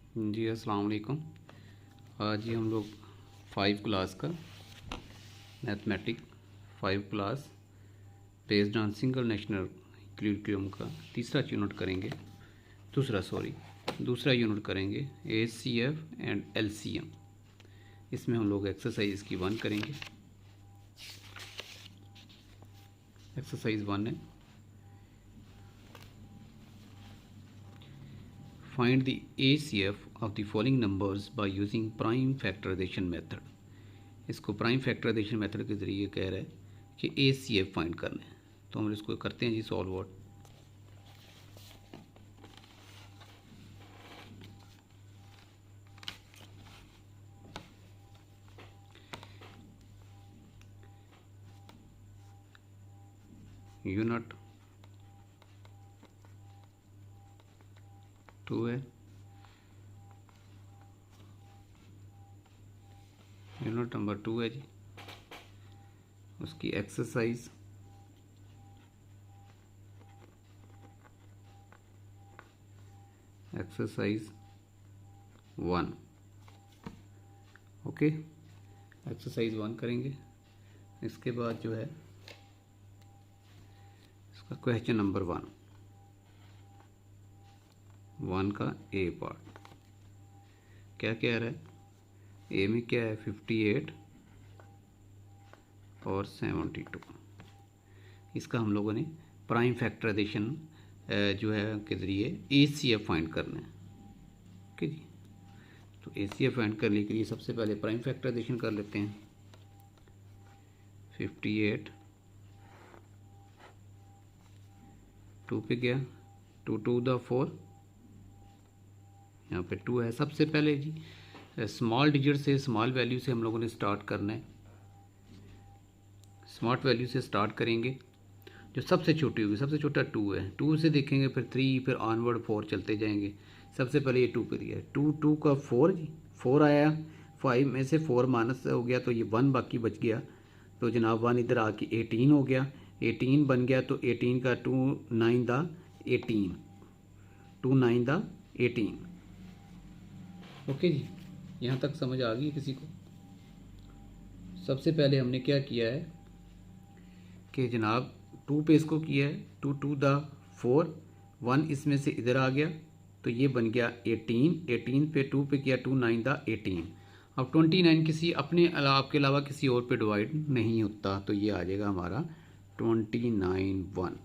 जी अस्सलाम वालेकुम। आज ही हम लोग 5 क्लास का mathematic 5 class based on single national curriculum का दूसरा यूनिट करेंगे ACF एंड LCM। इसमें हम लोग एक्सरसाइज की 1 करेंगे। एक्सरसाइज 1 है, find the ACF of the following numbers by using prime factorization method. इसको प्राइम फैक्टराइजेशन मेथड के ज़रिए कह रहा है कि ACF फाइंड करना है। तो हम इसको करते हैं जी सॉल्व आउट। यूनिट 2 है, यूनिट नंबर 2 है जी। उसकी एक्सरसाइज एक्सरसाइज 1। ओके, एक्सरसाइज 1 करेंगे। इसके बाद जो है इसका क्वेश्चन नंबर 1 का ए पार्ट क्या कह रहा है। ए में क्या है 58 और 72। इसका हम लोगों ने प्राइम फैक्टराइजेशन जो है के ज़रिए ACF फाइंड करना है। ओके जी, तो ACF फाइंड करने के लिए सबसे पहले प्राइम फैक्टराइजेशन कर लेते हैं। 58 2 पे गया, 2 2 द 4, यहाँ पे 2 है। सबसे पहले जी स्मॉल डिजिट से, स्मॉल वैल्यू से हम लोगों ने स्टार्ट करना है। स्मॉल वैल्यू से स्टार्ट करेंगे, जो सबसे छोटी होगी। सबसे छोटा 2 है, 2 से देखेंगे, फिर 3, फिर ऑनवर्ड 4 चलते जाएंगे। सबसे पहले ये 2 पे दिया है, 2 2 का 4 जी, 4 आया। 5 में से 4 माइनस हो गया तो ये 1 बाकी बच गया। तो जनाब 1 इधर आके 18 हो गया, 18 बन गया। तो 18 का 2 9 द 18, 2 9 द 18। ओके जी, यहाँ तक समझ आ गई किसी को? सबसे पहले हमने क्या किया है कि जनाब 2 पे इसको किया है, 2 2 द 4, 1 इसमें से इधर आ गया तो ये बन गया 18। 18 पे 2 पे किया, 2 9 द 18। अब 29 किसी अपने आपके अलावा किसी और पे डिवाइड नहीं होता, तो ये आ जाएगा हमारा 29 1।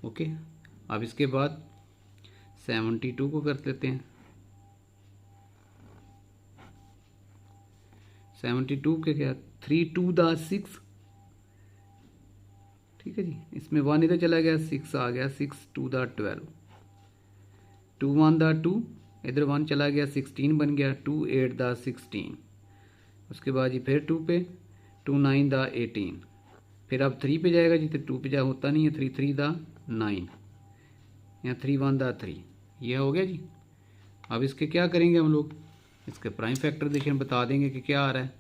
ओके, अब इसके बाद 72 को कर लेते हैं। 72 के क्या 3 2 द 6, ठीक है जी। इसमें 1 इधर चला गया, 6 आ गया, 6 2 द 12, 2 1 द 2, इधर 1 चला गया, 16 बन गया, 2 8 द 16। उसके बाद जी फिर 2 पे, 2 9 द 18। फिर अब 3 पे जाएगा जी, तो 2 पे जा होता नहीं है, 3 3 द 9, यहाँ 3 1 द 3। ये हो गया जी। अब इसके क्या करेंगे हम लोग, इसके प्राइम फैक्टराइजेशन बता देंगे कि क्या आ रहा है।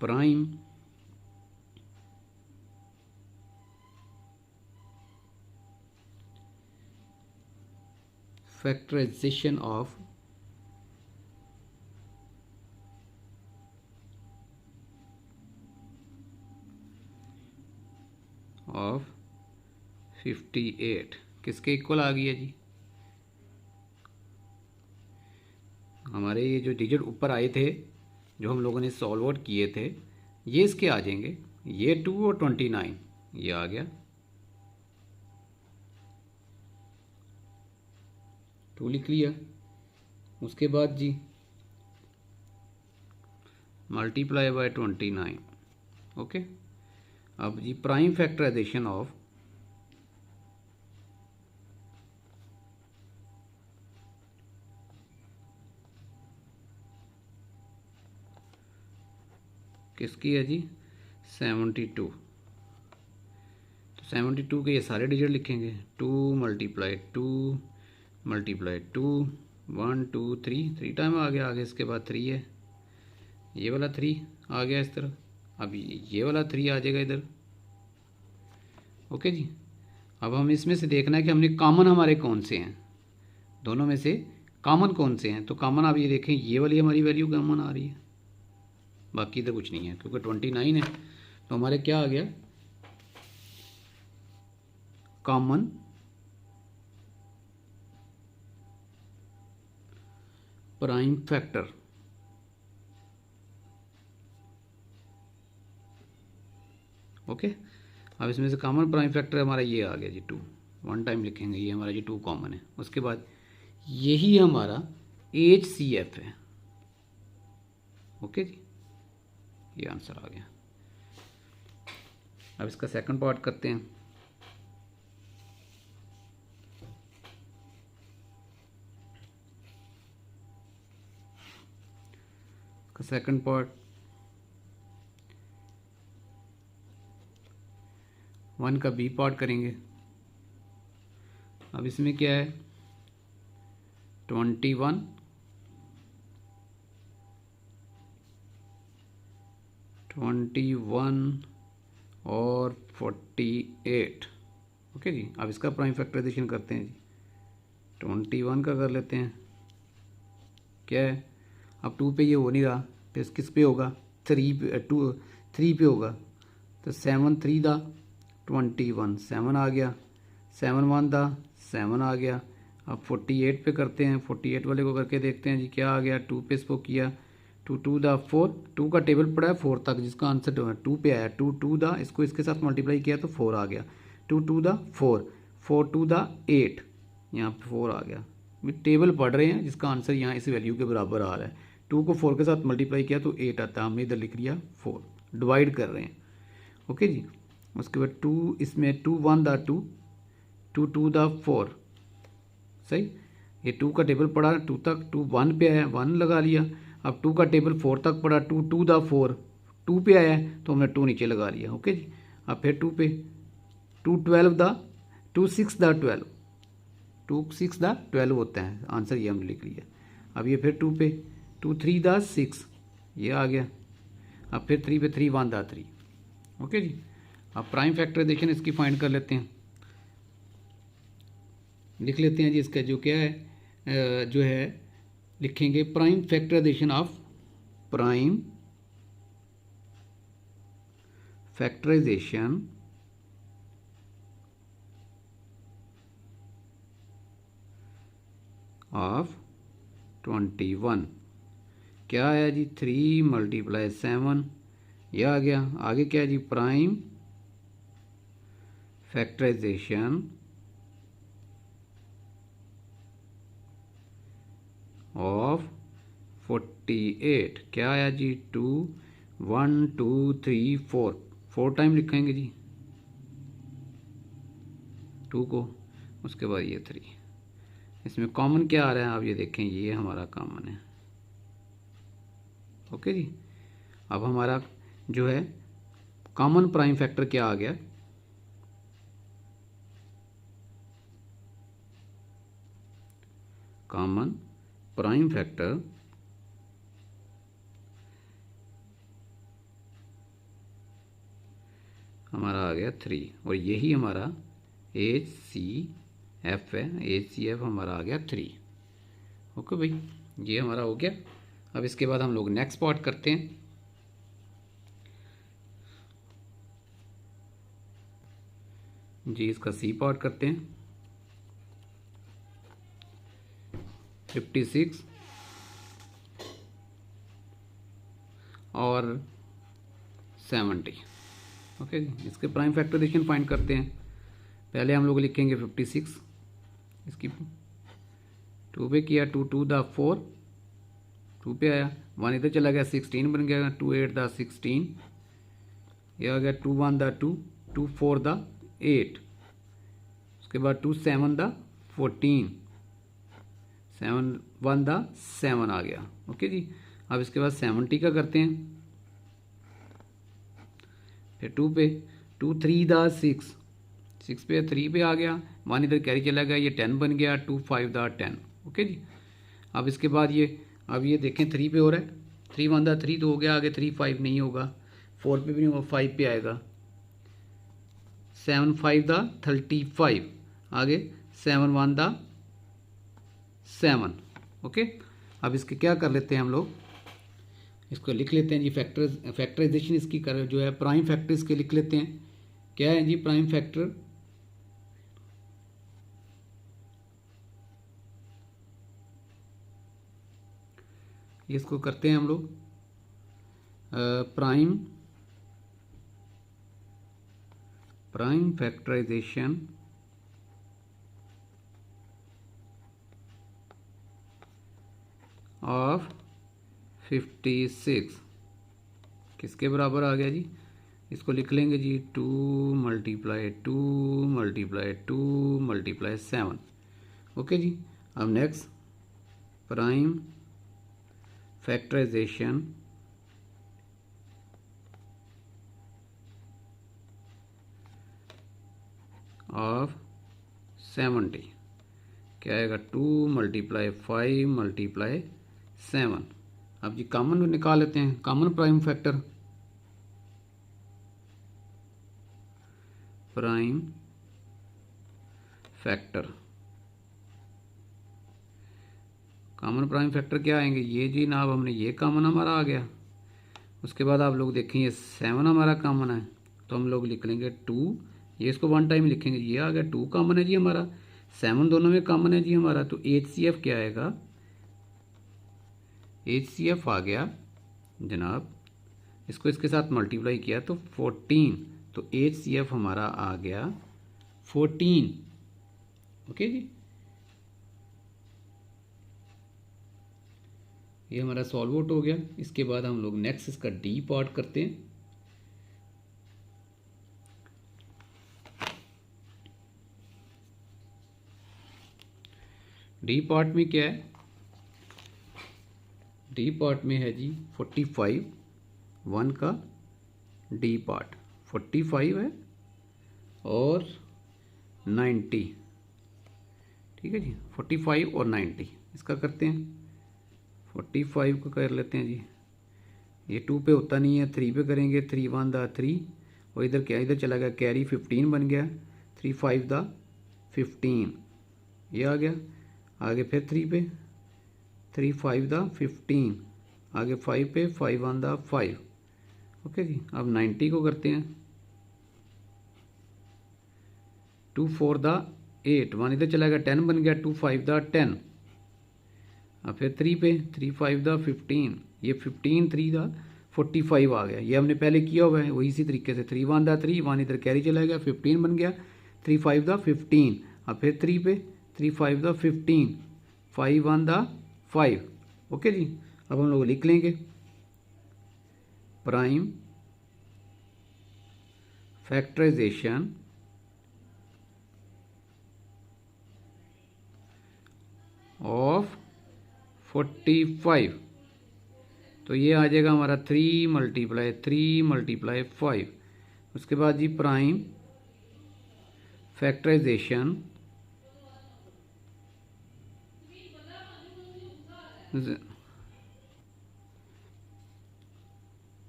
प्राइम फैक्टराइजेशन ऑफ ऑफ 58 किसके इक्वल आ गई है जी। हमारे ये जो डिजिट ऊपर आए थे, जो हम लोगों ने सॉल्व आउट किए थे, ये इसके आ जाएंगे। ये 2 और 29 ये आ गया, 2 लिख लिया। उसके बाद जी मल्टीप्लाई बाय 29। ओके, अब जी प्राइम फैक्टराइजेशन ऑफ किसकी है जी 72। तो 72 के ये सारे डिजिट लिखेंगे, 2 मल्टीप्लाई 2 मल्टीप्लाई 2, 1 2 3, 3 टाइम आ गया। आगे इसके बाद 3 है, ये वाला 3 आ गया इस तरह। अब ये वाला 3 आ जाएगा इधर। ओके जी, अब हम इसमें से देखना है कि हमने कॉमन हमारे कौन से हैं, दोनों में से कॉमन कौन से हैं, तो कॉमन आप ये देखें, ये वाली हमारी वैल्यू कॉमन आ रही है, बाकी इधर कुछ नहीं है, क्योंकि 29 है तो हमारे क्या आ गया, कॉमन प्राइम फैक्टर। ओके, अब इसमें से कॉमन प्राइम फैक्टर हमारा ये आ गया जी 2, वन टाइम लिखेंगे, ये हमारा जी 2 कॉमन है। उसके बाद यही हमारा HCF है। ओके जी, ये आंसर आ गया। अब इसका सेकंड पार्ट करते हैं। सेकंड पार्ट 1 का बी पार्ट करेंगे। अब इसमें क्या है, 21 और 48। ओके जी, अब इसका प्राइम फैक्टराइजेशन करते हैं जी। 21 का कर लेते हैं, क्या है, अब 2 पे ये हो नहीं रहा, तो किस पे होगा, 3 पे होगा, तो 7 3 दा 21, 7 आ गया, 7 1 दा 7 आ गया। अब 48 पे करते हैं, 48 वाले को करके देखते हैं जी, क्या आ गया, 2 पे इसको किया, 2 2 दा 4, 2 का टेबल पड़ा है 4 तक, जिसका आंसर 2 पे आया, 2 2 दा, इसको इसके साथ मल्टीप्लाई किया तो 4 आ गया, 2 2 दा 4, 4 2 दा 8, यहाँ पे 4 आ गया। टेबल पढ़ रहे हैं जिसका आंसर यहाँ इस वैल्यू के बराबर आ रहा है, 2 को 4 के साथ मल्टीप्लाई किया तो 8 आता है, हमने इधर लिख लिया 4, डिवाइड कर रहे हैं। ओके जी, उसके बाद 2, इसमें 2 1 दा 2, 2 2 दा 4, सही, ये 2 का टेबल पड़ा 2 तक, 2 1 पे आया 1 लगा लिया। अब 2 का टेबल 4 तक पड़ा, 2 2 दा 4, 2 पे आया है तो हमने 2 नीचे लगा लिया। ओके जी, अब फिर 2 पे, 2 12 दा 2 6 दा 12, 2 6 दा 12 होता है, आंसर ये हमने लिख लिया। अब ये फिर 2 पे, 2 3 दा 6, ये आ गया। अब फिर 3 पे 3 1 दा 3। ओके जी, अब प्राइम फैक्टराइजेशन इसकी फाइंड कर लेते हैं, लिख लेते हैं जी। इसका जो क्या है, जो है लिखेंगे prime factorisation of, prime factorisation of 21, क्या आया जी, 3 × 7, यह आ गया। आगे क्या है जी, प्राइम फैक्टराइजेशन ऑफ 48, क्या आया जी, 2 1 2 3 4, 4 टाइम लिखेंगे जी 2 को, उसके बाद ये 3। इसमें कॉमन क्या आ रहा है आप ये देखें, ये हमारा कॉमन है। ओके जी, अब हमारा जो है कॉमन प्राइम फैक्टर क्या आ गया, कॉमन प्राइम फैक्टर हमारा आ गया 3, और यही हमारा HCF है, HCF हमारा आ गया 3। ओके भाई, ये हमारा हो गया। अब इसके बाद हम लोग नेक्स्ट पार्ट करते हैं। जी, इसका सी पार्ट करते हैं। 56 और 70। ओके, इसके प्राइम फैक्टराइजेशन फाइंड करते हैं। पहले हम लोग लिखेंगे 56, इसकी 2 पे किया, 2 2 दा 4, 2 पे आया, 1 इधर चला गया, 16 बन गया, 2 8 दा 16, यह आ गया, 2 1 दा 2, 2 4 दा 8, उसके बाद 2 7 दा 14, 7 1 दा 7 आ गया। ओके जी, अब इसके बाद 70 का करते हैं। फिर 2 पे, 2 3 दा 6, 6 पे 3 पे आ गया, 1 इधर कैरी चला गया, ये 10 बन गया, 2 5 दा 10। ओके जी, अब इसके बाद ये, अब ये देखें 3 पे हो रहा है, 3 1 दा 3 तो हो गया, आगे 3 5 नहीं होगा, 4 पे भी नहीं होगा, 5 पे आएगा, 7 5 दा 35, आगे 7 1 दा 7। ओके, अब इसके क्या कर लेते हैं हम लोग, इसको लिख लेते हैं जी। फैक्टराइजेशन इसकी कर जो है प्राइम फैक्टर इसके लिख लेते हैं। क्या है जी प्राइम फैक्टर? इसको करते हैं हम लोग प्राइम फैक्टराइजेशन ऑफ 56 किसके बराबर आ गया जी? इसको लिख लेंगे जी 2 मल्टीप्लाई 2 मल्टीप्लाई 2 मल्टीप्लाई 7। ओके जी। अब नेक्स्ट प्राइम फैक्टराइजेशन ऑफ 70 क्या आएगा? 2 मल्टीप्लाई 5 मल्टीप्लाई 7। अब जी कॉमन निकाल लेते हैं, common prime factor. Prime factor common prime factor क्या आएंगे? ये जी ना, अब हमने ये कॉमन हमारा आ गया। उसके बाद आप लोग देखें ये 7 हमारा कॉमन है, तो हम लोग लिख लेंगे 2, ये इसको 1 टाइम लिखेंगे, ये आ गया 2 कॉमन है जी हमारा, 7 दोनों में कॉमन है जी हमारा। तो HCF क्या आएगा? HCF आ गया जनाब, इसको इसके साथ मल्टीप्लाई किया तो 14, तो HCF हमारा आ गया 14। ओके जी, ये हमारा सॉल्व आउट हो गया। इसके बाद हम लोग नेक्स्ट इसका डी पार्ट करते हैं। डी पार्ट में क्या है? डी पार्ट में है जी 45, 1 का डी पार्ट 45 है और 90। ठीक है जी, 45 और 90 इसका करते हैं। 45 को कर लेते हैं जी, ये 2 पे होता नहीं है, 3 पे करेंगे। 3 1 दा 3 और इधर क्या, इधर चला गया कैरी, 15 बन गया। 3 5 दा 15 ये आ गया। आगे फिर 3 पे, 3 5 दा 15, आगे 5 पे 5 1 दा 5। ओके जी, अब 90 को करते हैं। 2 4 दा 8, 1 इधर चला गया 10 बन गया। 2 5 दा 10, अब फिर 3 पे, 3 5 दा 15, ये 15 3 दा 45 आ गया। ये हमने पहले किया हुआ है वही इसी तरीके से। 3 1 दा 3, 1 इधर कैरी चला गया, 15 बन गया। 3 5 दा 15, अब फिर 3 पे, 3 5 दा 15, 5 1 दा 5। ओके जी, अब हम लोग लिख लेंगे प्राइम फैक्टराइजेशन ऑफ 45, तो ये आ जाएगा हमारा 3 मल्टीप्लाई 3 मल्टीप्लाई 5। उसके बाद जी प्राइम फैक्टराइजेशन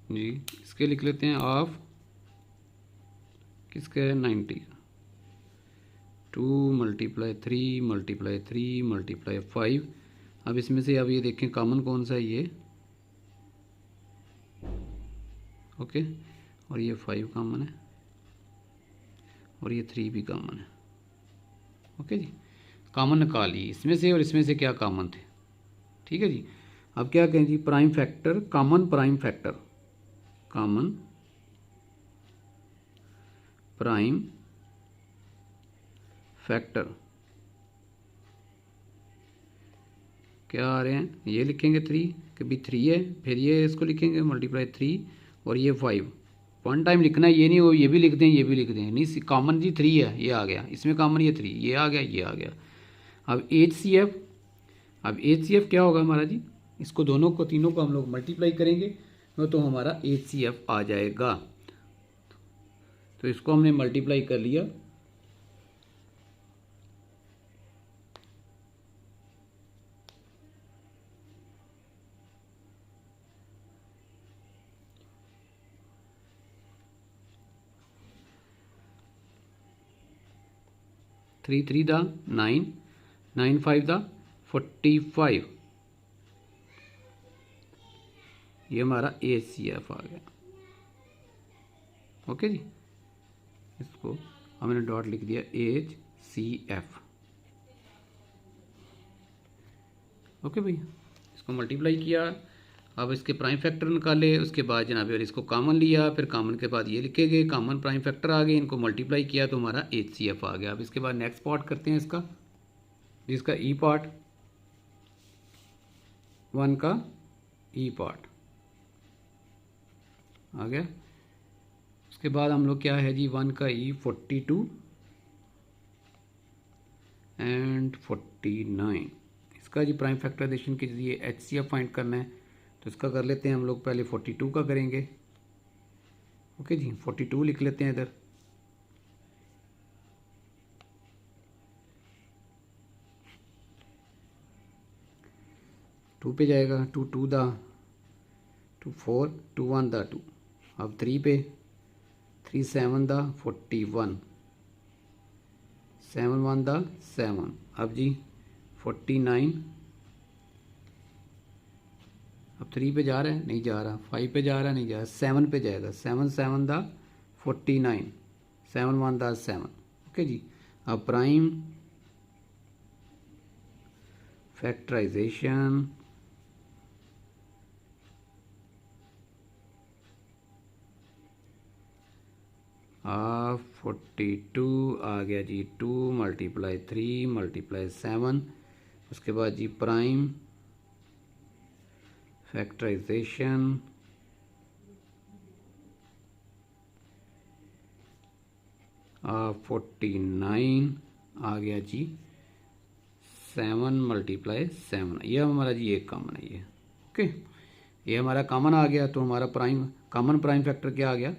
जी, इसके लिख लेते हैं ऑफ किसके है? 90 का। 2 मल्टीप्लाई 3 मल्टीप्लाई 3 मल्टीप्लाई 5। अब इसमें से अब ये देखें कॉमन कौन सा है, ये ओके, और ये 5 कॉमन है और ये 3 भी कॉमन है। ओके जी, कॉमन निकाल ली इसमें से, और इसमें से क्या कॉमन थे। ठीक है जी, अब क्या कहें जी prime factor, common prime factor, common prime factor क्या आ रहे हैं? ये लिखेंगे 3 कि भी 3 है, फिर ये इसको लिखेंगे मल्टीप्लाई 3 और ये 5। 1 टाइम लिखना है, ये नहीं हो ये भी लिख दें ये भी लिख दें, नहीं कॉमन जी 3 है, ये आ गया इसमें कॉमन, ये 3 ये आ गया ये आ गया। अब HCF, अब HCF क्या होगा हमारा जी? इसको दोनों को तीनों को हम लोग मल्टीप्लाई करेंगे तो हमारा HCF आ जाएगा। तो इसको हमने मल्टीप्लाई कर लिया, थ्री 3 दा 9, 9 5 दा 45, ये हमारा HCF आ गया। ओके जी, इसको हमने डॉट लिख दिया HCF। ओके भैया, इसको मल्टीप्लाई किया, अब इसके प्राइम फैक्टर निकाले, उसके बाद जनाब और इसको कॉमन लिया, फिर कॉमन के बाद ये लिखे गए, कॉमन प्राइम फैक्टर आ गए, इनको मल्टीप्लाई किया तो हमारा HCF आ गया। अब इसके बाद नेक्स्ट पार्ट करते हैं इसका, जिसका ई पार्ट, 1 का ई पार्ट आ गया। उसके बाद हम लोग क्या है जी, 1 का ई 42 एंड 49, इसका जी प्राइम फैक्टराइजेशन के लिए HCF फाइंड करना है, तो इसका कर लेते हैं हम लोग। पहले 42 का करेंगे। ओके जी, 42 लिख लेते हैं इधर। टू पे जाएगा, 2 2 दा 2 4, 2 1 दा 2, अब 3 पे, 3 7 दा 41, 7 1 दा 7, अब जी 49, अब 3 पे जा रहा है, नहीं जा रहा, 5 पे जा रहा है, नहीं जा रहा, 7 पे जाएगा, 7 7 दा 49, 7 1 दा 7। ओके जी, अब प्राइम फैक्टराइजेशन ऑफ 42 आ गया जी, 2 मल्टीप्लाई 3 मल्टीप्लाई 7, उसके बाद जी प्राइम फैक्टराइजेशन ऑफ 49 आ गया जी, 7 मल्टीप्लाई 7, यह हमारा जी एक कॉमन है ये। ओके, ये हमारा कॉमन आ गया, तो हमारा प्राइम कॉमन प्राइम फैक्टर क्या आ गया,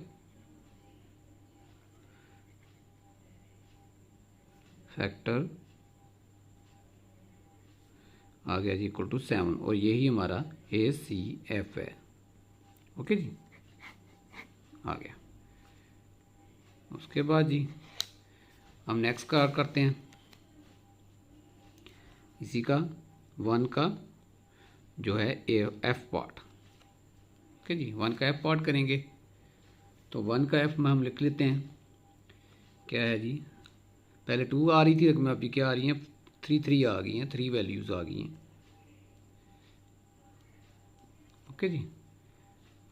फैक्टर आ गया जी इक्वल टू 7, और यही हमारा HCF है। ओके जी, आ गया। उसके बाद जी हम नेक्स्ट का करते हैं, इसी का 1 का जो है F पार्ट। ओके जी, 1 का F पार्ट करेंगे, तो 1 का F में हम लिख लेते हैं, क्या है जी, पहले 2 आ रही थी, लेकिन अभी क्या आ रही हैं, 3 3 आ गई हैं, 3 वैल्यूज़ आ गई हैं। ओके जी,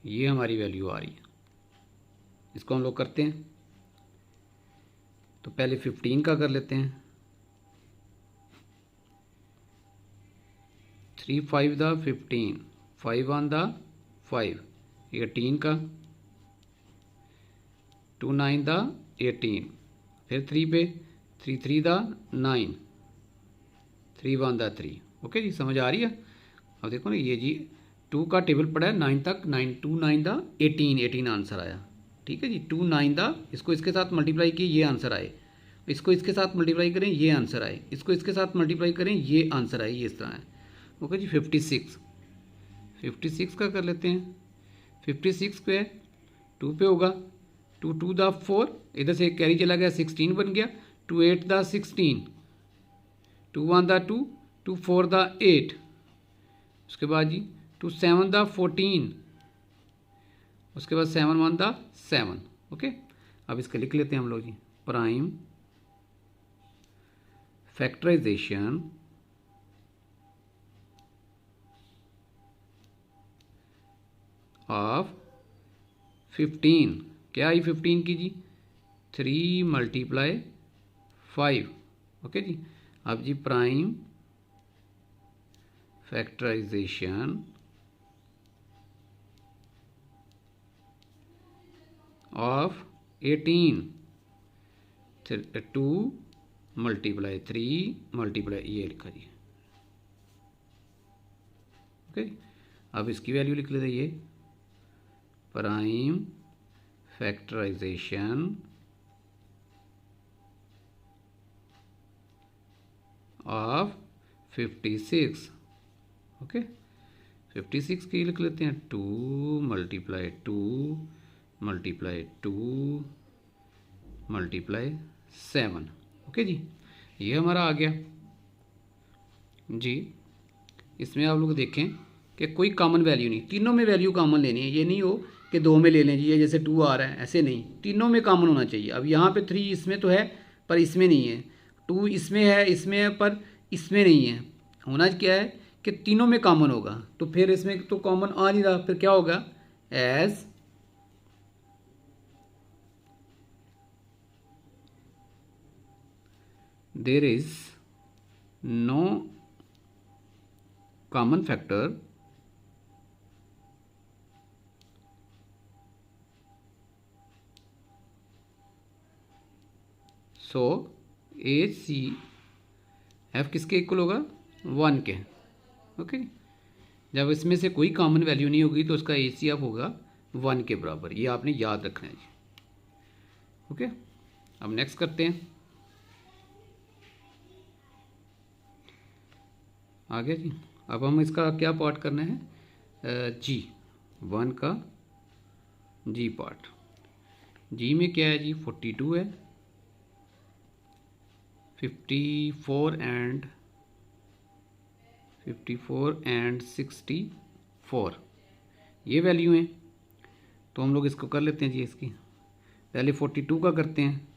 ये हमारी वैल्यू आ रही है, इसको हम लोग करते हैं। तो पहले 15 का कर लेते हैं, 3 5 दा 15, 5 1 दा 5, 18 का, 2 9 दा 18, फिर 3 पे, 3 3 दा 9, 3 1 दा 3। ओके जी, समझ आ रही है। अब देखो ना, ये जी 2 का टेबल पड़ा है 9 तक, 9 2 9 दा 18, 18 आंसर आया। ठीक है जी, 2 9 दा, इसको इसके साथ मल्टीप्लाई किए, ये आंसर आए, इसको इसके साथ मल्टीप्लाई करें, ये आंसर आए, इसको इसके साथ मल्टीप्लाई करें, ये आंसर आए, ये इस तरह है। ओके जी, 56 का कर लेते हैं। 56 स्क्वायर 2 पे होगा, 2 2 दा 4, इधर से एक कैरी चला गया, 16 बन गया, 2 8 दा 16, 2 1 दा 2, 2 4 दा 8, उसके बाद जी 2 7 दा 14, उसके बाद 7 1 दा 7। ओके, अब इसका लिख लेते हैं हम लोग जी, प्राइम फैक्टराइजेशन ऑफ 15, क्या आई 15 की जी, 3 मल्टीप्लाई 5। ओके जी, अब जी prime factorisation of 18, 2 multiply 3 multiply, ये लिखा जी। ओके, अब इसकी वैल्यू लिख लेते, ये प्राइम फैक्टराइजेशन ऑफ 56। ओके, 56 की लिख लेते हैं, 2 मल्टीप्लाई 2 मल्टीप्लाई 2 मल्टीप्लाई 7। ओके जी, ये हमारा आ गया जी। इसमें आप लोग देखें, कि कोई कॉमन वैल्यू नहीं, तीनों में वैल्यू कॉमन लेनी है। ये नहीं हो कि दो में ले लें जी, ये जैसे 2 आ रहा है, ऐसे नहीं, तीनों में कॉमन होना चाहिए। अब यहाँ पे 3 इसमें तो है पर इसमें नहीं है, 2 इसमें है पर इसमें नहीं है। होना क्या है कि तीनों में कॉमन होगा, तो फिर इसमें तो कॉमन आ नहीं रहा, फिर क्या होगा, as there is no common factor so ACF किसके इक्वल होगा, 1 के। ओके, जब इसमें से कोई कॉमन वैल्यू नहीं होगी तो उसका ACF होगा 1 के बराबर। ये आपने याद रखना है जी। ओके, अब नेक्स्ट करते हैं आगे जी। अब हम इसका क्या पार्ट करना है, G1 का G पार्ट। G में क्या है जी, 42 है, 54 एंड 64 ये वैल्यू हैं। तो हम लोग इसको कर लेते हैं जी, इसकी पहले 42 का करते हैं।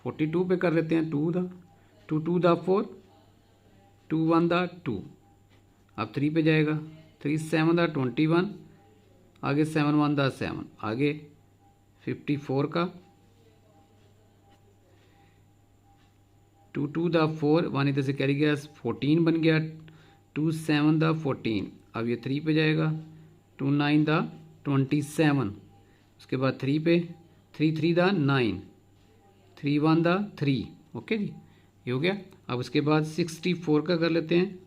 42 पे कर लेते हैं 2 दा 4, 2 1 दा 2। अब 3 पे जाएगा, 3 7 दा 21, आगे 7 1 दा 7, आगे 54 का 2 2 दा 4, 1 इधर से कैरी गया, 14 बन गया, 2 7 दा 14। अब ये 3 पे जाएगा, 2 9 दा 27, उसके बाद 3 पे 3 3 दा 9, 3 1 दा 3। ओके जी, ये हो गया। अब उसके बाद 64 का कर लेते हैं,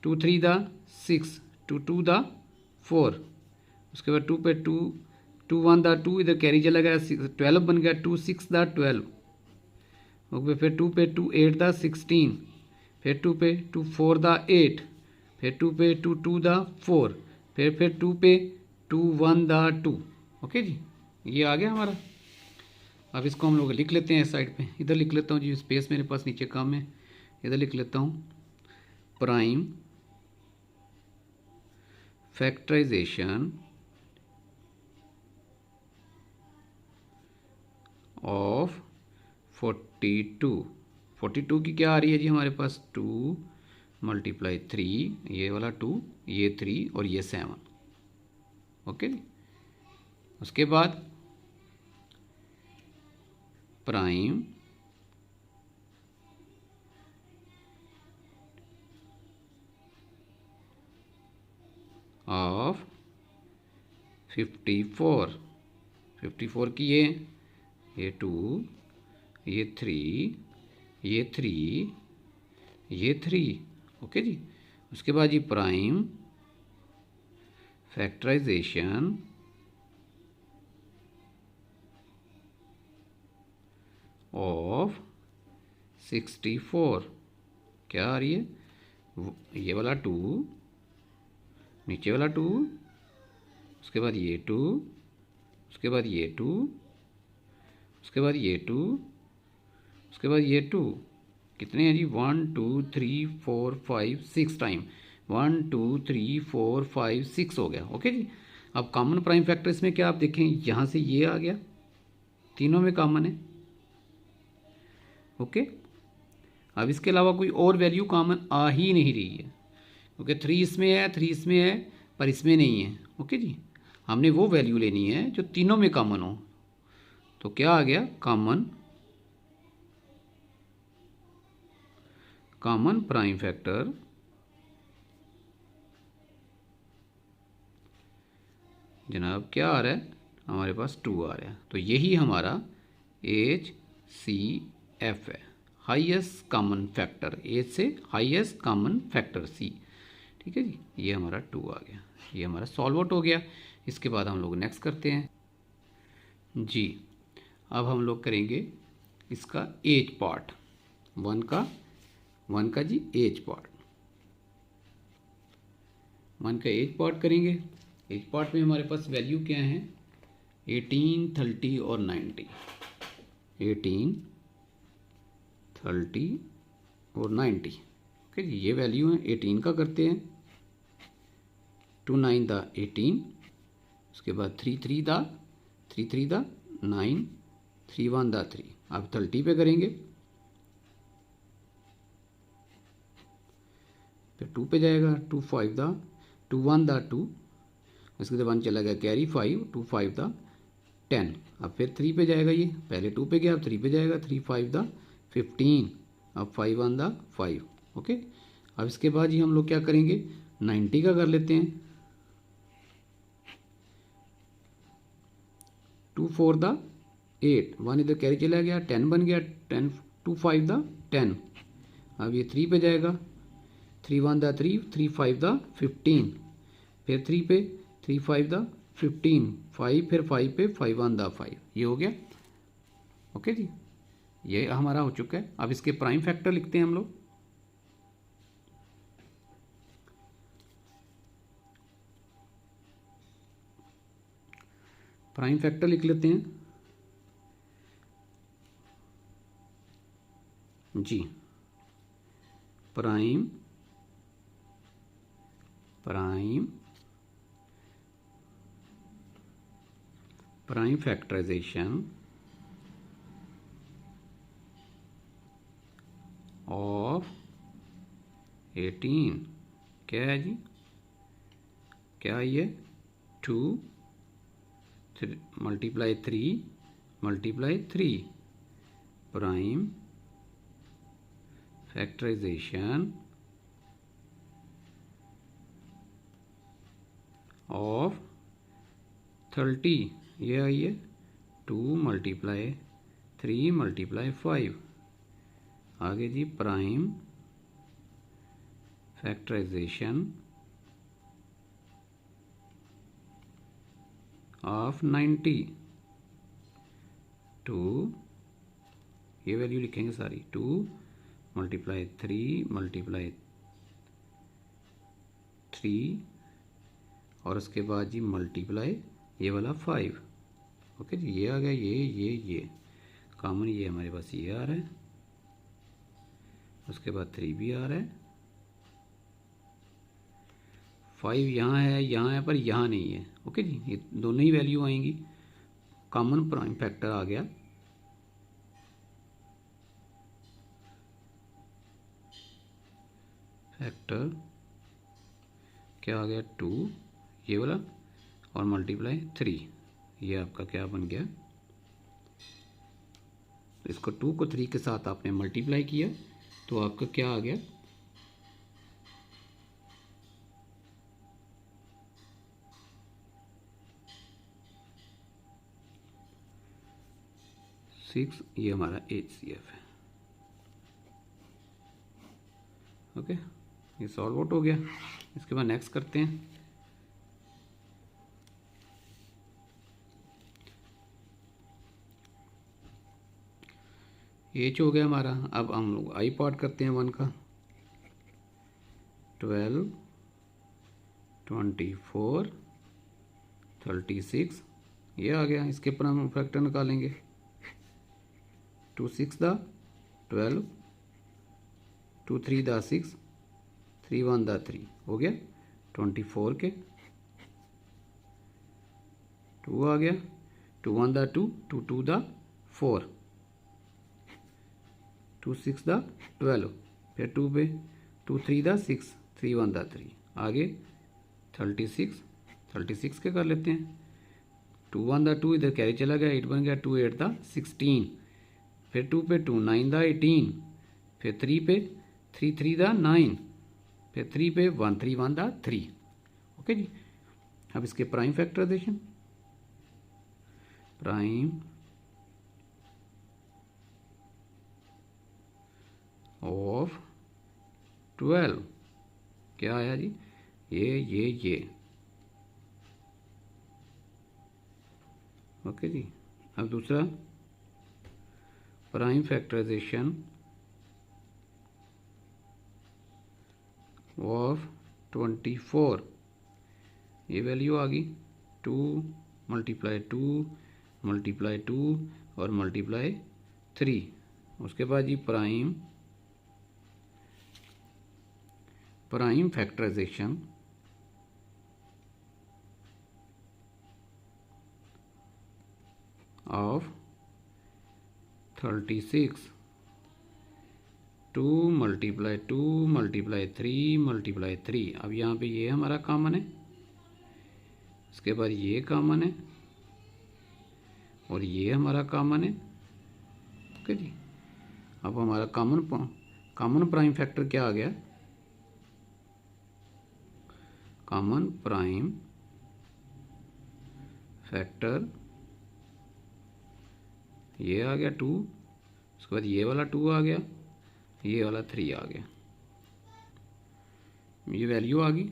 2 3 दा 6, 2 2 दा 4, उसके बाद 2 पे 2 2 1 दा 2, इधर कैरी चला गया, 12 बन गया, 2 6 दा 12। ओके, फिर 2 पे 2 8 दा 16, फिर 2 पे 2 4 दा 8, फिर 2 पे 2 2 दा 4, फिर 2 पे 2 1 दा 2। ओके जी, ये आ गया हमारा। अब इसको हम लोग लिख लेते हैं साइड पे, इधर लिख लेता हूँ जी, स्पेस मेरे पास नीचे कम है, इधर लिख लेता हूँ, प्राइम फैक्टराइजेशन ऑफ 42 की क्या आ रही है जी हमारे पास, 2 × 3, ये वाला 2, ये 3 और ये 7। ओके, उसके बाद प्राइम ऑफ 54 की ये 2, ये 3, ये 3, ये 3। ओके जी, उसके बाद ये प्राइम फैक्टराइजेशन ऑफ 64 क्या आ रही है, ये वाला 2, नीचे वाला 2, उसके बाद ये 2, उसके बाद ये 2, उसके बाद ये 2, उसके बाद ये 2। कितने हैं जी, 1 2 3 4 5 6 टाइम, 1 2 3 4 5 6 हो गया। ओके जी, अब कॉमन प्राइम फैक्टर इसमें क्या आप देखें, यहाँ से ये आ गया, तीनों में कॉमन है। ओके, अब इसके अलावा कोई और वैल्यू कॉमन आ ही नहीं रही है, क्योंकि 3 इसमें है, 3 इसमें है पर इसमें नहीं है। ओके जी, हमने वो वैल्यू लेनी है जो तीनों में कॉमन हो। तो क्या आ गया, कॉमन प्राइम फैक्टर जनाब क्या आ रहा है, हमारे पास 2 आ रहा है। तो यही हमारा HCF है, हाईएस्ट कॉमन फैक्टर, एच से हाईएस्ट कॉमन फैक्टर C। ठीक है जी, ये हमारा 2 आ गया, ये हमारा सॉल्व आउट हो गया। इसके बाद हम लोग नेक्स्ट करते हैं जी। अब हम लोग करेंगे इसका एज पार्ट, 1 का जी एज पार्ट, 1 का एज पार्ट करेंगे। एज पार्ट में हमारे पास वैल्यू क्या है, 18 30 और 90। 18 30 और 90। ओके जी, ये वैल्यू है। 18 का करते हैं, 2 9 द 18, उसके बाद 3 3 द 9, 3 1 द 3। अब 30 पे करेंगे, फिर 2 पे जाएगा, 2 5 द 2 1 द 2, इसके बाद 1 चला गया कैरी 5, 2 5 द 10। अब फिर 3 पे जाएगा, ये पहले 2 पे गया, अब 3 पे जाएगा, 3 5 द 15, अब 5 1 द 5। ओके, अब इसके बाद ये हम लोग क्या करेंगे, 90 का कर लेते हैं। 2 4 द 8, 1 इधर कैरी चला गया, 10 बन गया, 10 2 5 द 10। अब ये 3 पे जाएगा, 3 1 द 3, 3 5 द 15, फिर 3 पे, 3 5 द 15, 5 फिर 5 पे, 5 1 द 5। ये हो गया। ओके जी, ये हमारा हो चुका है। अब इसके प्राइम फैक्टर लिखते हैं हम लोग। प्राइम फैक्टर लिख लेते हैं जी। प्राइम फैक्टराइजेशन ऑफ 18 क्या है जी, क्या ये 2 मल्टीप्लाई 3 प्राइम फैक्टराइजेशन ऑफ 30, ये आई है 2 मल्टीप्लाई 3 मल्टीप्लाई 5। आगे जी, प्राइम फैक्टराइजेशन ऑफ 90, 2, ये वैल्यू लिखेंगे सारी, 2 मल्टीप्लाई 3 मल्टीप्लाई 3 और उसके बाद जी मल्टीप्लाई ये वाला 5। ओके जी, ये आ गया, ये कॉमन, ये हमारे पास ये आ रहा है, उसके बाद 3 भी आ रहा है, 5 यहाँ है पर यहाँ नहीं है। ओके जी, ये दोनों ही वैल्यू आएंगी, कॉमन प्राइम फैक्टर आ गया। फैक्टर क्या आ गया, 2 ये वाला और मल्टीप्लाई 3, ये आपका क्या बन गया, इसको 2 को 3 के साथ आपने मल्टीप्लाई किया तो आपका क्या आ गया, 6, ये हमारा HCF है। ओके, ये सॉल्व आउट हो गया। इसके बाद नेक्स्ट करते हैं। एच हो गया हमारा। अब हम लोग आई पार्ट करते हैं 1 का। 12 24 36 ये आ गया। इसके ऊपर हम फैक्टर निकालेंगे। 2 6 दा 12, 2 3 दा 6, 3 1 दा 3 हो गया 24 के। 2 आ गया, 2 1 दा 2, 2 2 दा 4, 2 6 दा 12, फिर 2 पे 2 3 दा 6, 3 1 दा 3 आगे 36 के कर लेते हैं। 2 1 दा 2 इधर कैरी चला गया, 8 बन गया, 2 8 दा 16, फिर 2 पे 2 9 दा 18, फिर 3 पे 3 3 दा 9, फिर 3 पे 1 3 1 दा 3। ओके जी, अब इसके प्राइम फैक्टराइजेशन, प्राइम ऑफ 12 क्या आया जी, ये ओके जी। अब दूसरा प्राइम फैक्टराइजेशन ऑफ 24, ये वैल्यू आ गई 2 मल्टीप्लाई 2 मल्टीप्लाई 2 और मल्टीप्लाई 3। उसके बाद जी prime factorisation of 36 2 multiply 2 multiply 3 multiply 3। अब यहाँ पे ये हमारा कॉमन है, इसके बाद ये कॉमन है और ये हमारा कॉमन है। ओके जी, अब हमारा कॉमन प्राइम फैक्टर क्या आ गया? कॉमन प्राइम फैक्टर ये आ गया 2, उसके बाद ये वाला 2 आ गया, ये वाला 3 आ गया, ये वैल्यू आ गई।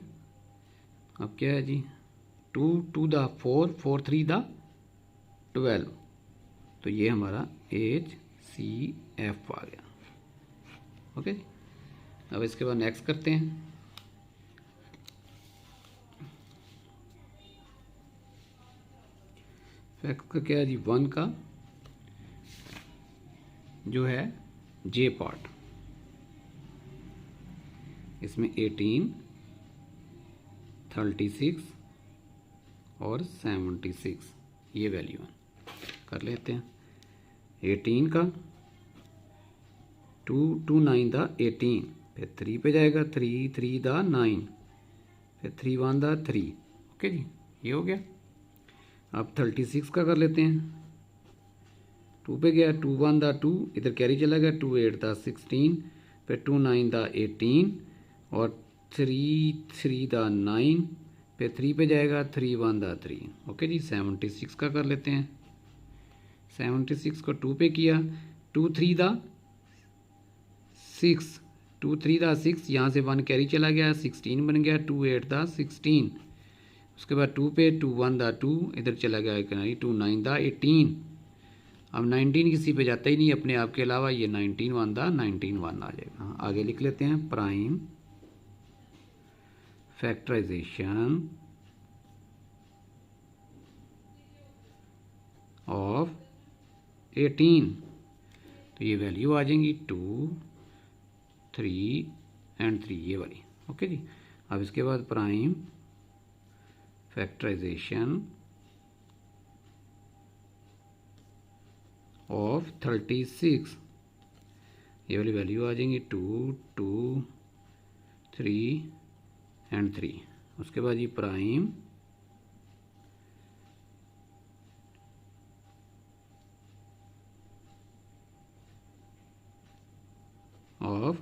अब क्या है जी? 2 2 दा 4 4 3 दा 12, तो ये हमारा HCF आ गया। ओके, अब इसके बाद नेक्स्ट करते हैं। फैक्ट का क्या है जी? 1 का जो है J पार्ट, इसमें 18 36 और 76 ये वैल्यू है। कर लेते हैं 18 का 2 2 9 दा 18, फिर 3 पे जाएगा, 3 3 दा 9, फिर 3 1 दा 3। ओके जी, ये हो गया। अब 36 का कर लेते हैं। 2 पे गया, 2 1 दा 2, इधर कैरी चला गया, 2 8 दा 16, फिर 2 9 दा 18 और 3 3 दा 9, फिर 3 पे जाएगा, 3 1 दा 3। ओके जी, 76 का कर लेते हैं। 76 को 2 पे किया, 2 3 दा 6, 2 3 दा 6, यहाँ से 1 कैरी चला गया, 16 बन गया, 2 8 दा 16। उसके बाद 2 पे 2 1 दा 2, इधर चला गया 2 9 दा 18। अब 19 किसी पे जाता ही नहीं अपने आप के अलावा, ये 19 1 दा 19 1 आ जाएगा। आगे लिख लेते हैं प्राइम फैक्टराइजेशन ऑफ 18, तो ये वैल्यू आ जाएंगी 2 3 एंड 3 ये वाली। ओके जी, अब इसके बाद प्राइम फैक्टराइजेशन ऑफ 36, ये वाली वैल्यू आ जाएंगी 2 2 3 एंड 3। उसके बाद ये प्राइम ऑफ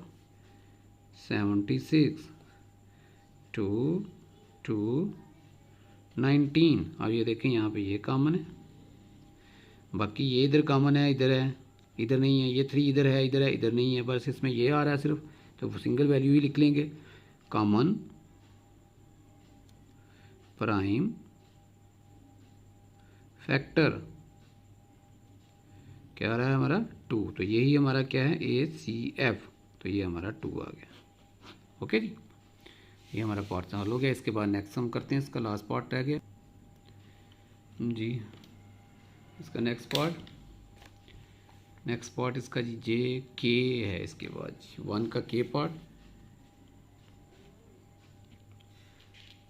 76 2 2 19। अब ये देखें यहाँ पे ये कॉमन है, बाकी ये इधर कॉमन है, इधर है, इधर नहीं है, ये 3 इधर है, इधर है, इधर नहीं है, बस इसमें ये आ रहा है सिर्फ, तो सिंगल वैल्यू ही लिख लेंगे। कॉमन प्राइम फैक्टर क्या आ रहा है हमारा 2, तो यही हमारा क्या है ACF, तो ये हमारा 2 आ गया। ओके जी, ये हमारा पार्ट सॉल्व हो गया। इसके बाद नेक्स्ट हम करते हैं, इसका लास्ट पार्ट रह गया जी। इसका नेक्स्ट पार्ट इसका जी JK है। इसके बाद 1 का K पार्ट,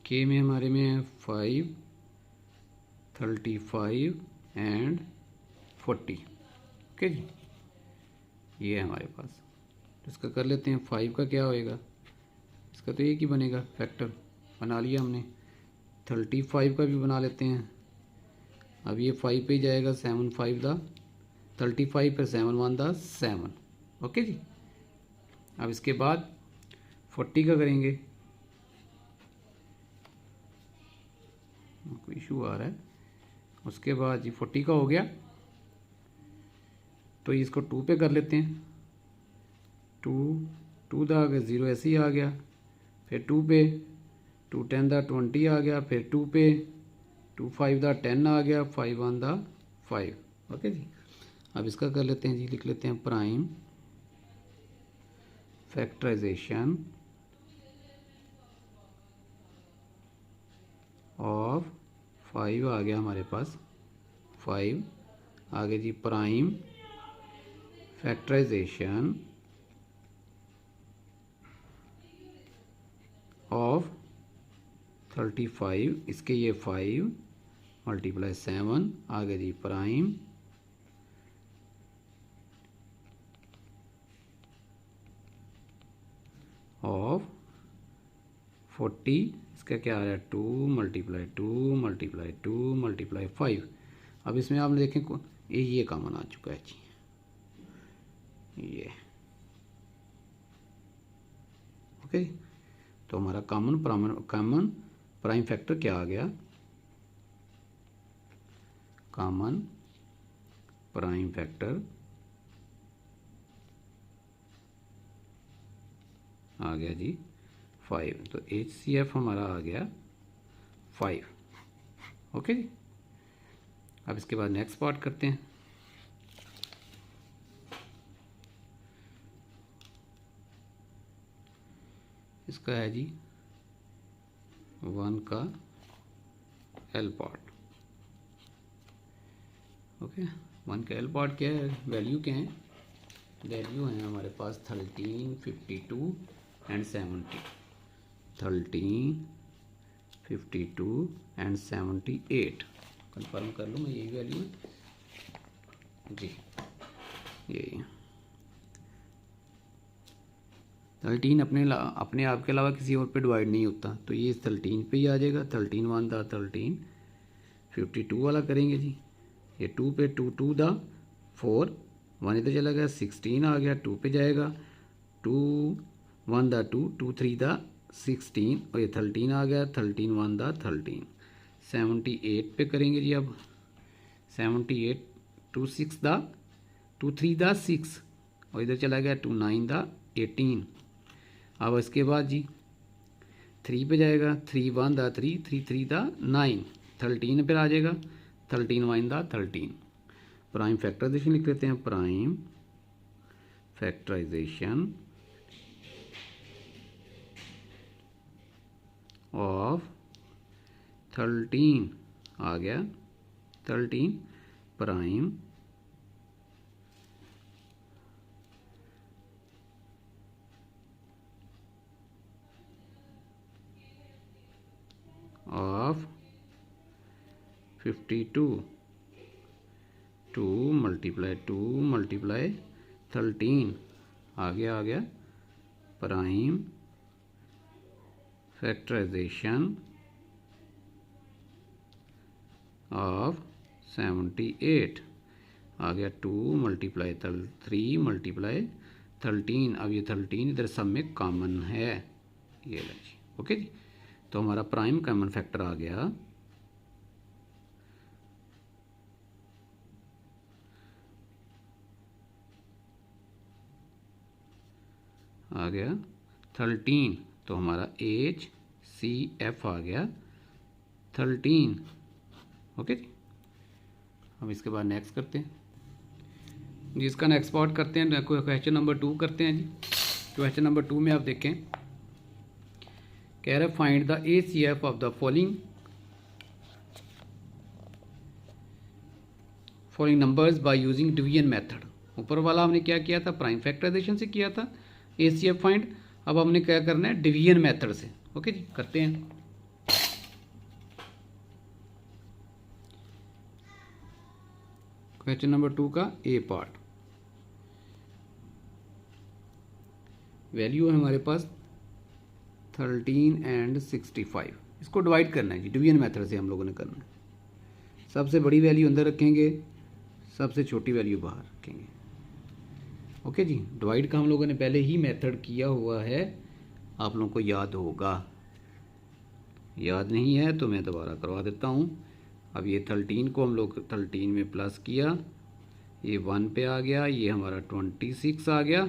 K में हमारे में है 5 35 एंड 40। ओके जी, ये है हमारे पास। तो इसका कर लेते हैं 5 का क्या होएगा, इसका तो एक ही बनेगा, फैक्टर बना लिया हमने। 35 का भी बना लेते हैं। अब ये 5 पे ही जाएगा, 7 5 दा 35, फिर 7 1 दा 7। ओके जी, अब इसके बाद 40 का करेंगे, कोई इशू आ रहा है। उसके बाद जी 40 का हो गया, तो इसको 2 पे कर लेते हैं। 2 दा 0 ऐसे ही आ गया, फिर 2 पे 2 10 दा 20 आ गया, फिर 2 पे 2 5 दा 10 आ गया, 5 1 दा 5। ओके जी, अब इसका कर लेते हैं जी, लिख लेते हैं प्राइम फैक्टराइजेशन ऑफ 5 आ गया हमारे पास, 5 आगे जी प्राइम फैक्टराइजेशन ऑफ 35, इसके ये 5 मल्टीप्लाई 7 आगे जी प्राइम ऑफ 40, इसका क्या आ रहा है 2 मल्टीप्लाई 2 मल्टीप्लाई 2 मल्टीप्लाई 5। अब इसमें आप देखें ये कॉमन आ चुका है जी, ये ओके। तो हमारा कॉमन प्राइम फैक्टर क्या आ गया, कॉमन प्राइम फैक्टर आ गया जी 5। तो HCF हमारा आ गया 5, ओके। अब इसके बाद नेक्स्ट पार्ट करते हैं। इसका है जी 1 का L पार्ट, ओके। 1 का L पार्ट क्या है, वैल्यू क्या है, वैल्यू है हमारे पास 13, 52 एंड 70, 13, 52 एंड 78। कंफर्म कर लूँ मैं, यही वैल्यू है जी, यही 13 अपने आप के अलावा किसी और पे डिवाइड नहीं होता, तो ये 13 पे ही आ जाएगा। 13 1 दा 13, 52 वाला करेंगे जी, ये 2 पे 2 2 दा 4, 1 इधर चला गया, 16 आ गया, 2 पे जाएगा, 2 1 दा 2, 2 3 दा 16 और ये 13 आ गया, 13 1 दा 13, 78 पे करेंगे जी। अब 78 2 6 दा 2 3 दा 6 और इधर चला गया 2 9 दा 18। अब इसके बाद जी 3 पे जाएगा, 3 1 दा 3, 3 3 दा 9, 13 पर आ जाएगा, 13 1 दा 13। प्राइम फैक्टराइजेशन लिख लेते हैं, प्राइम फैक्टराइजेशन ऑफ 13 आ गया 13 प्राइम ऑफ 52, 2 मल्टीप्लाई 2 मल्टीप्लाई 13 आ गया प्राइम फैक्टराइजेशन ऑफ 78 आ गया 2 मल्टीप्लाई 3 मल्टीप्लाई 13। अब ये 13 इधर सब में कॉमन है, ये लो जी, ओके जी। तो हमारा प्राइम कॉमन फैक्टर आ गया आ गया 13, तो हमारा HCF आ गया 13, ओके जी। हम इसके बाद नेक्स्ट करते हैं जी, इसका नेक्स्ट पार्ट करते हैं, क्वेश्चन नंबर 2 करते हैं जी। क्वेश्चन नंबर 2 में आप देखें, कह रहे find the HCF of the following numbers by using division method. ऊपर वाला हमने क्या किया था, प्राइम फैक्टराइजेशन से किया था HCF फाइंड। अब हमने क्या करना है, डिवीजन मेथड से, ओके जी, करते हैं। क्वेश्चन नंबर 2 का A पार्ट, वैल्यू है हमारे पास 13 एंड 65, इसको डिवाइड करना है जी, डिवीजन मेथड से हम लोगों ने करना है। सबसे बड़ी वैल्यू अंदर रखेंगे, सबसे छोटी वैल्यू बाहर रखेंगे, ओके जी। डिवाइड का हम लोगों ने पहले ही मेथड किया हुआ है, आप लोगों को याद होगा, याद नहीं है तो मैं दोबारा करवा देता हूँ। अब ये 13 को हम लोग 13 में प्लस किया, ये 1 पे आ गया, ये हमारा 26 आ गया,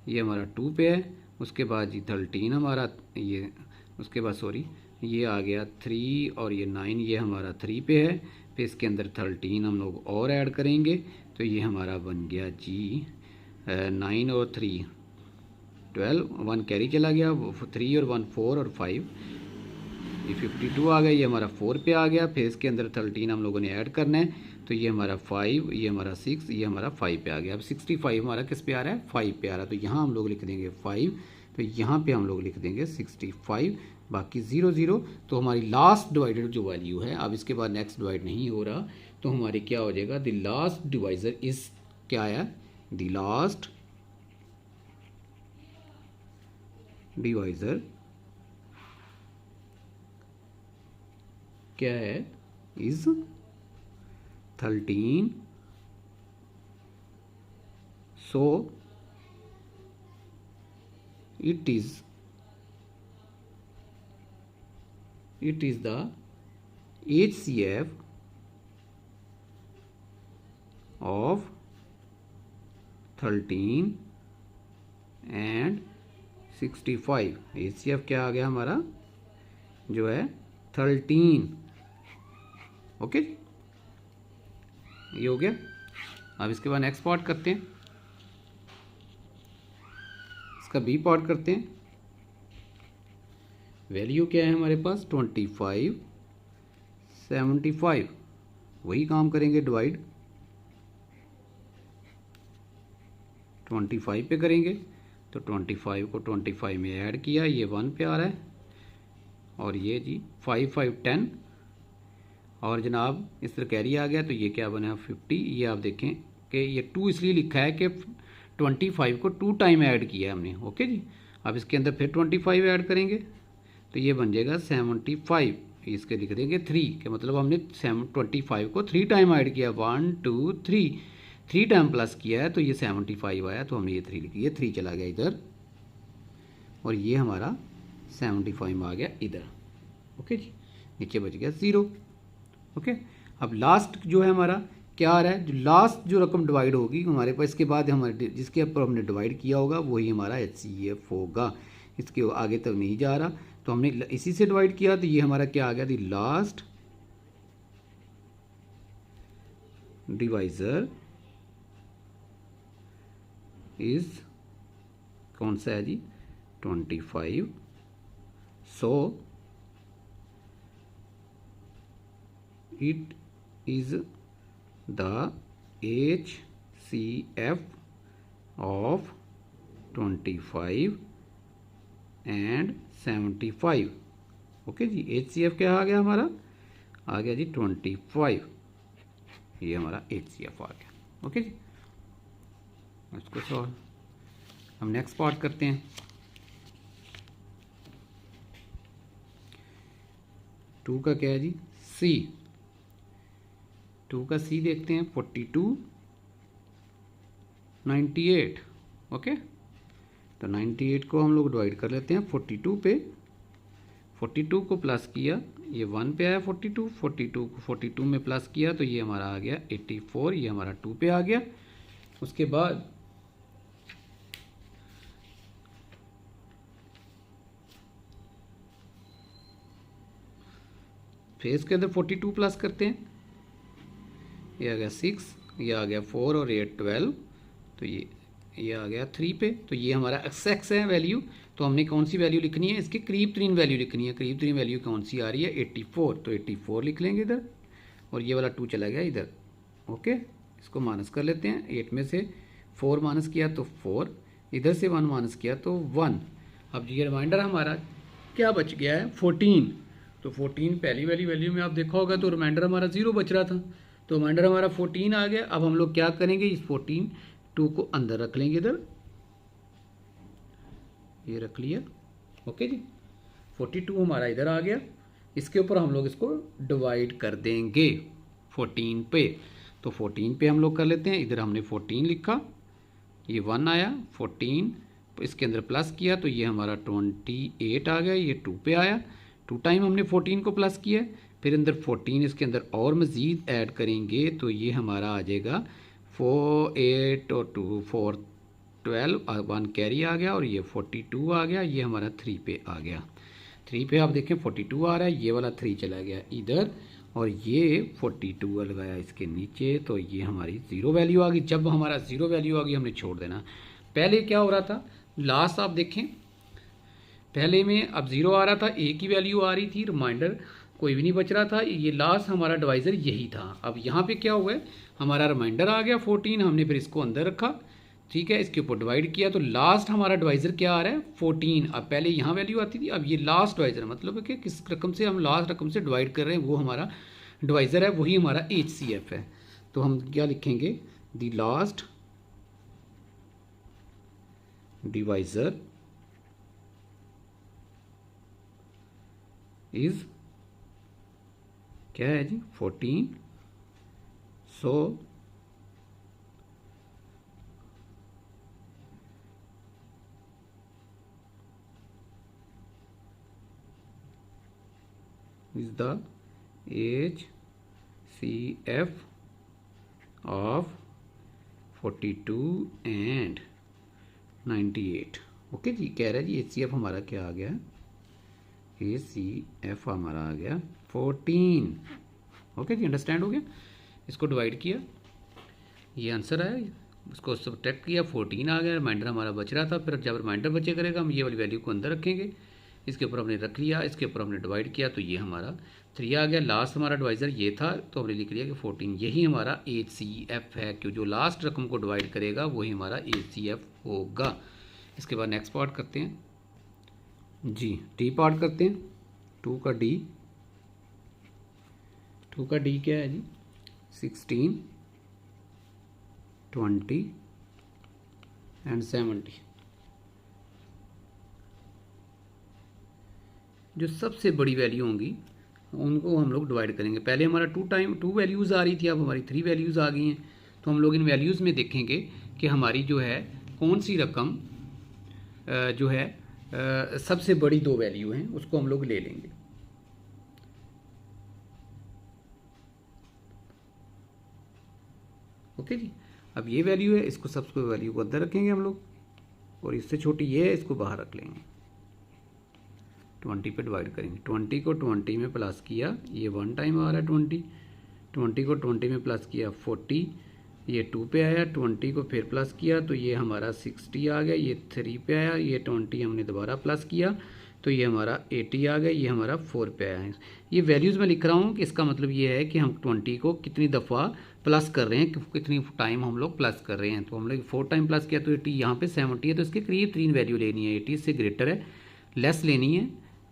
ये हमारा 2 पे है। उसके बाद जी 13 हमारा ये, उसके बाद सॉरी ये आ गया 3 और ये 9, ये हमारा 3 पे है। फिर इसके अंदर 13 हम लोग और ऐड करेंगे, तो ये हमारा बन गया जी 9 और 3 12, 1 कैरी चला गया, 3 और 1 4 और 5, ये 52 आ गया, ये हमारा 4 पे आ गया। फिर इसके अंदर 13 हम लोगों ने ऐड करना है, तो ये हमारा 5, ये हमारा 6, ये हमारा 5 पे आ गया। अब 65 हमारा किस पे आ रहा है, 5 पे आ रहा है, तो यहाँ हम लोग लिख देंगे 5, तो यहाँ पे हम लोग लिख देंगे 65, बाकी 0 0। तो हमारी लास्ट डिवाइडेड जो वैल्यू है, अब इसके बाद नेक्स्ट डिवाइड नहीं हो रहा, तो हमारी क्या हो जाएगा, द लास्ट डिवाइजर इज क्या है, द लास्ट डिवाइजर क्या है, is 13, so it is the HCF of 13 and 65। HCF क्या आ गया हमारा, जो है 13। ओके, ये हो गया। अब इसके बाद नेक्स्ट पार्ट करते हैं, इसका बी पार्ट करते हैं। वैल्यू क्या है हमारे पास, 25 75, वही काम करेंगे, डिवाइड 25 पे करेंगे, तो 25 को 25 में ऐड किया, ये 1 पे आ रहा है, और ये जी 5 5 10, और जनाब इस तरह कैरी आ गया, तो ये क्या बना 50। ये आप देखें कि ये 2 इसलिए लिखा है कि 25 को 2 टाइम ऐड किया है हमने। ओके जी, अब इसके अंदर फिर 25 ऐड करेंगे, तो ये बन जाएगा 75। इसके लिख देंगे 3 के मतलब हमने 25 को 3 टाइम ऐड किया, 1 2 3 टाइम प्लस किया है, तो ये 75 आया, तो हमने ये 3 लिख, ये 3 चला गया इधर, और ये हमारा 75 में आ गया इधर। ओके जी, नीचे बच गया 0। ओके, अब लास्ट जो है हमारा क्या आ रहा है, जो लास्ट जो रकम डिवाइड होगी हमारे पास, इसके बाद हमारे जिसके ऊपर हमने डिवाइड किया होगा वही हमारा HCF होगा, इसके आगे तक नहीं जा रहा, तो हमने इसी से डिवाइड किया, तो ये हमारा क्या आ गया, दी लास्ट डिवाइजर इज कौन सा है जी, 25, so it is the HCF of 25 and 75। Okay जी, HCF क्या आ गया हमारा, आ गया जी 25, ये हमारा HCF आ गया। ओके जी, इसको सॉल्व हम नेक्स्ट पार्ट करते हैं। 2 का क्या है जी, C। 2 का C देखते हैं, 42 98। ओके, तो 98 को हम लोग डिवाइड कर लेते हैं 42 पे, 42 को प्लस किया, ये 1 पे आया, 42 को 42 में प्लस किया, तो ये हमारा आ गया 84, ये हमारा 2 पे आ गया। उसके बाद फिर इसके अंदर 42 प्लस करते हैं, ये आ गया 6, ये आ गया 4, और ये 12, तो ये आ गया 3 पे, तो ये हमारा एक्स है वैल्यू। तो हमने कौन सी वैल्यू लिखनी है, इसकी करीब तरीन वैल्यू लिखनी है। करीब तरीन वैल्यू कौन सी आ रही है, 84, तो 84 लिख लेंगे इधर, और ये वाला 2 चला गया इधर। ओके, इसको माइनस कर लेते हैं, 8 में से 4 माइनस किया तो 4, इधर से 1 माइनस किया तो 1। अब ये रिमाइंडर हमारा क्या बच गया है, 14। तो 14 पहली वाली वैल्यू में आप देखा होगा, तो रिमाइंडर हमारा 0 बच रहा था, तो रिमाइंडर हमारा 14 आ गया। अब हम लोग क्या करेंगे, इस 14 2 को अंदर रख लेंगे इधर, ये रख लिया। ओके जी, 42 हमारा इधर आ गया, इसके ऊपर हम लोग इसको डिवाइड कर देंगे 14 पे। तो 14 पे हम लोग कर लेते हैं, इधर हमने 14 लिखा, ये 1 आया, 14 इसके अंदर प्लस किया, तो ये हमारा 28 आ गया, ये 2 पे आया, 2 टाइम हमने 14 को प्लस किया, फिर अंदर 14 इसके अंदर और मज़ीद ऐड करेंगे, तो ये हमारा आ जाएगा 4 8 और 2 4 12, 1 कैरी आ गया, और ये 42 आ गया, ये हमारा 3 पे आ गया। 3 पे आप देखें 42 आ रहा है, ये वाला 3 चला गया इधर, और ये 42 लगाया इसके नीचे, तो ये हमारी 0 वैल्यू आ गई। जब हमारा 0 वैल्यू आ गई हमने छोड़ देना। पहले क्या हो रहा था, लास्ट आप देखें, पहले में अब 0 आ रहा था, A की वैल्यू आ रही थी रिमाइंडर, कोई भी नहीं बच रहा था, ये लास्ट हमारा डिवाइज़र यही था। अब यहाँ पे क्या हुआ है, हमारा रिमाइंडर आ गया 14, हमने फिर इसको अंदर रखा, ठीक है, इसके ऊपर डिवाइड किया, तो लास्ट हमारा डिवाइज़र क्या आ रहा है 14। अब पहले यहाँ वैल्यू आती थी, अब ये लास्ट डिवाइज़र मतलब है कि किस रकम से हम लास्ट रकम से डिवाइड कर रहे हैं वो हमारा डिवाइज़र है, वही हमारा HCF है। तो हम क्या लिखेंगे, द लास्ट डिवाइज़र इज़ क्या है जी 14, so is the HCF of 42 and 98। Okay जी, कह रहा है जी HCF हमारा क्या आ गया, HCF हमारा आ गया 14। ओके जी, अंडरस्टैंड हो गया। इसको डिवाइड किया, ये आंसर आया, उसको सब्ट्रैक्ट किया, 14 आ गया, रिमाइंडर हमारा बच रहा था। फिर जब रिमाइंडर बचे करेगा हम ये वाली वैल्यू को अंदर रखेंगे, इसके ऊपर हमने रख लिया, इसके ऊपर हमने डिवाइड किया, तो ये हमारा 3 आ गया। लास्ट हमारा डिवाइज़र ये था, तो हमने लिख लिया कि 14 यही हमारा HCF है, क्यों जो लास्ट रकम को डिवाइड करेगा वही हमारा HCF होगा। इसके बाद नेक्स्ट पार्ट करते हैं जी, डी पार्ट करते हैं। 2 का डी क्या है जी 16, 20 एंड 70। जो सबसे बड़ी वैल्यू होंगी उनको हम लोग डिवाइड करेंगे। पहले हमारा 2 वैल्यूज़ आ रही थी, अब हमारी 3 वैल्यूज़ आ गई हैं। तो हम लोग इन वैल्यूज़ में देखेंगे कि हमारी जो है कौन सी रकम जो है सबसे बड़ी 2 वैल्यू हैं, उसको हम लोग ले लेंगे। ओके जी, अब ये वैल्यू है, इसको सबसे वैल्यू को अंदर रखेंगे हम लोग, और इससे छोटी ये है, इसको बाहर रख लेंगे, 20 पे डिवाइड करेंगे। 20 को 20 में प्लस किया, ये 1 टाइम आ रहा है 20 को 20 में प्लस किया 40, ये 2 पे आया, 20 को फिर प्लस किया तो ये हमारा 60 आ गया, ये 3 पे आया, ये 20 हमने दोबारा प्लस किया तो ये हमारा 80 आ गया, ये हमारा 4 पे आया है। ये वैल्यूज़ मैं लिख रहा हूँ कि इसका मतलब ये है कि हम 20 को कितनी दफ़ा प्लस कर रहे हैं, कितनी टाइम हम लोग प्लस कर रहे हैं। तो हम लोग 4 टाइम प्लस किया तो 80, यहाँ पे 70 है, तो इसके करीब 3 वैल्यू लेनी है। 80 से ग्रेटर है, लेस लेनी है,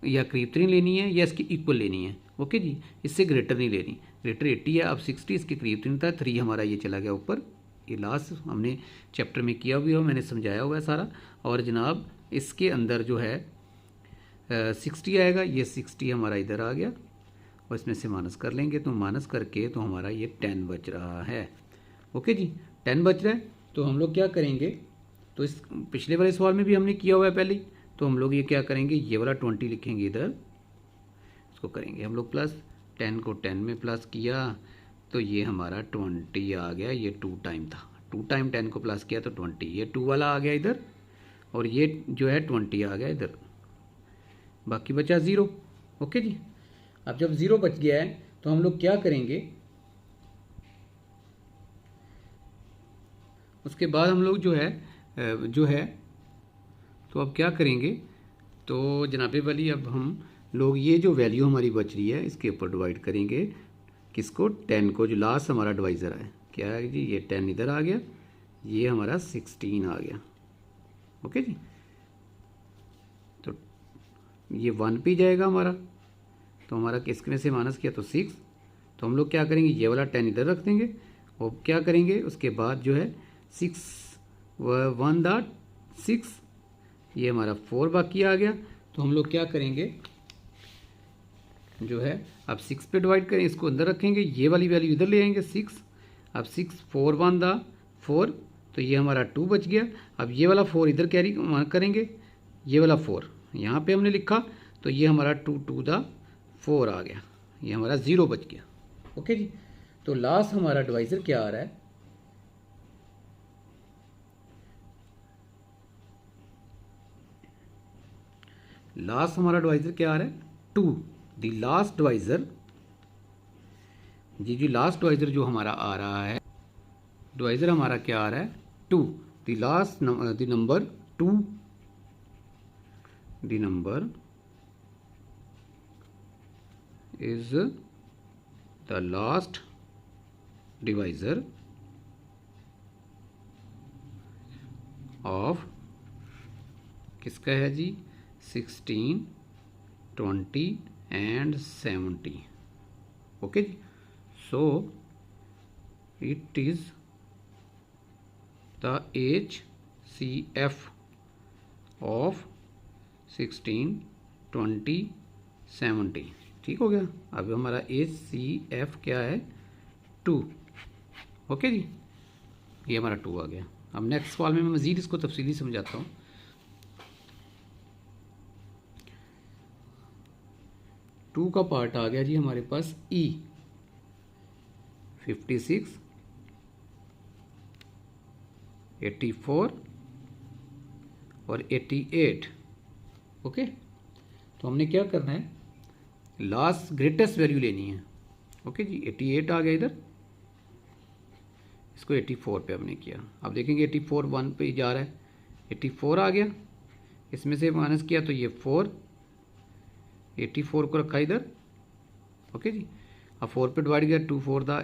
या करीब 3 लेनी है, या इसकी इक्वल लेनी है। ओके जी, इससे ग्रेटर नहीं लेनी। ग्रेटर 80 है, अब 60 इसके करीब 3 था, 3 हमारा ये चला गया ऊपर। ये लास्ट हमने चैप्टर में किया भी हो, मैंने समझाया हुआ है सारा। और जनाब इसके अंदर जो है 60 आएगा, ये 60 हमारा इधर आ गया, और इसमें से माइनस कर लेंगे, तो माइनस करके तो हमारा ये 10 बच रहा है। ओके जी, 10 बच रहा है, तो हम लोग क्या करेंगे, तो इस पिछले वाले सवाल में भी हमने किया हुआ है पहले, तो हम लोग ये क्या करेंगे, ये वाला 20 लिखेंगे इधर, इसको करेंगे हम लोग प्लस, 10 को 10 में प्लस किया तो ये हमारा 20 आ गया, ये 2 टाइम था, 2 टाइम 10 को प्लस किया तो 20, ये 2 वाला आ गया इधर, और ये जो है 20 आ गया इधर, बाकी बचा 0। ओके जी, अब जब 0 बच गया है तो हम लोग क्या करेंगे, उसके बाद हम लोग जो है तो अब क्या करेंगे, तो जनाबे वाली अब हम लोग ये जो वैल्यू हमारी बच रही है इसके ऊपर डिवाइड करेंगे, किसको, 10 को, जो लास्ट हमारा डिवाइज़र है क्या है जी, ये 10 इधर आ गया, ये हमारा 16 आ गया। ओके जी, तो ये 1 पे जाएगा हमारा, तो हमारा किसने से माइनस किया तो 6, तो हम लोग क्या करेंगे, ये वाला 10 इधर रख देंगे, और क्या करेंगे उसके बाद जो है 6 1 दा 6, ये हमारा 4 बाकी आ गया, तो हम लोग क्या करेंगे जो है अब 6 पे डिवाइड करें, इसको अंदर रखेंगे, ये वाली वैल्यू इधर ले आएंगे 6, अब 6 4 1 दा 4, तो ये हमारा 2 बच गया। अब ये वाला 4 इधर कैरी करेंगे, ये वाला 4 यहाँ पे हमने लिखा, तो ये हमारा 2 2 दा 4 आ गया, ये हमारा 0 बच गया। ओके जी, तो लास्ट हमारा डिवाइज़र क्या आ रहा है, लास्ट हमारा डिवाइज़र क्या आ रहा है 2, द लास्ट डिवाइज़र जी लास्ट डिवाइज़र जो हमारा आ रहा है, डिवाइज़र हमारा क्या आ रहा है 2, the last the number 2, the number is the last divisor of किसका है जी 16, 20 and 70. ओके जी. So it is the HCF of 16, 20, 70. ठीक हो गया. अब हमारा HCF क्या है 2. ओके जी, ये हमारा 2 आ गया. अब नेक्स्ट सवाल में मैं मज़ीद इसको तफसीली समझाता हूँ. 2 का पार्ट आ गया जी हमारे पास E 56, 84 और 88. ओके, तो हमने क्या करना है, लास्ट ग्रेटेस्ट वैल्यू लेनी है. ओके जी, 88 आ गया इधर, इसको 84 पे हमने किया. अब देखेंगे 84 1 पे जा रहा है. 84 आ गया, इसमें से माइनस किया तो ये 4, 84 को रखा इधर. ओके जी, अब 4 पे डिवाइड किया, 2 4 दा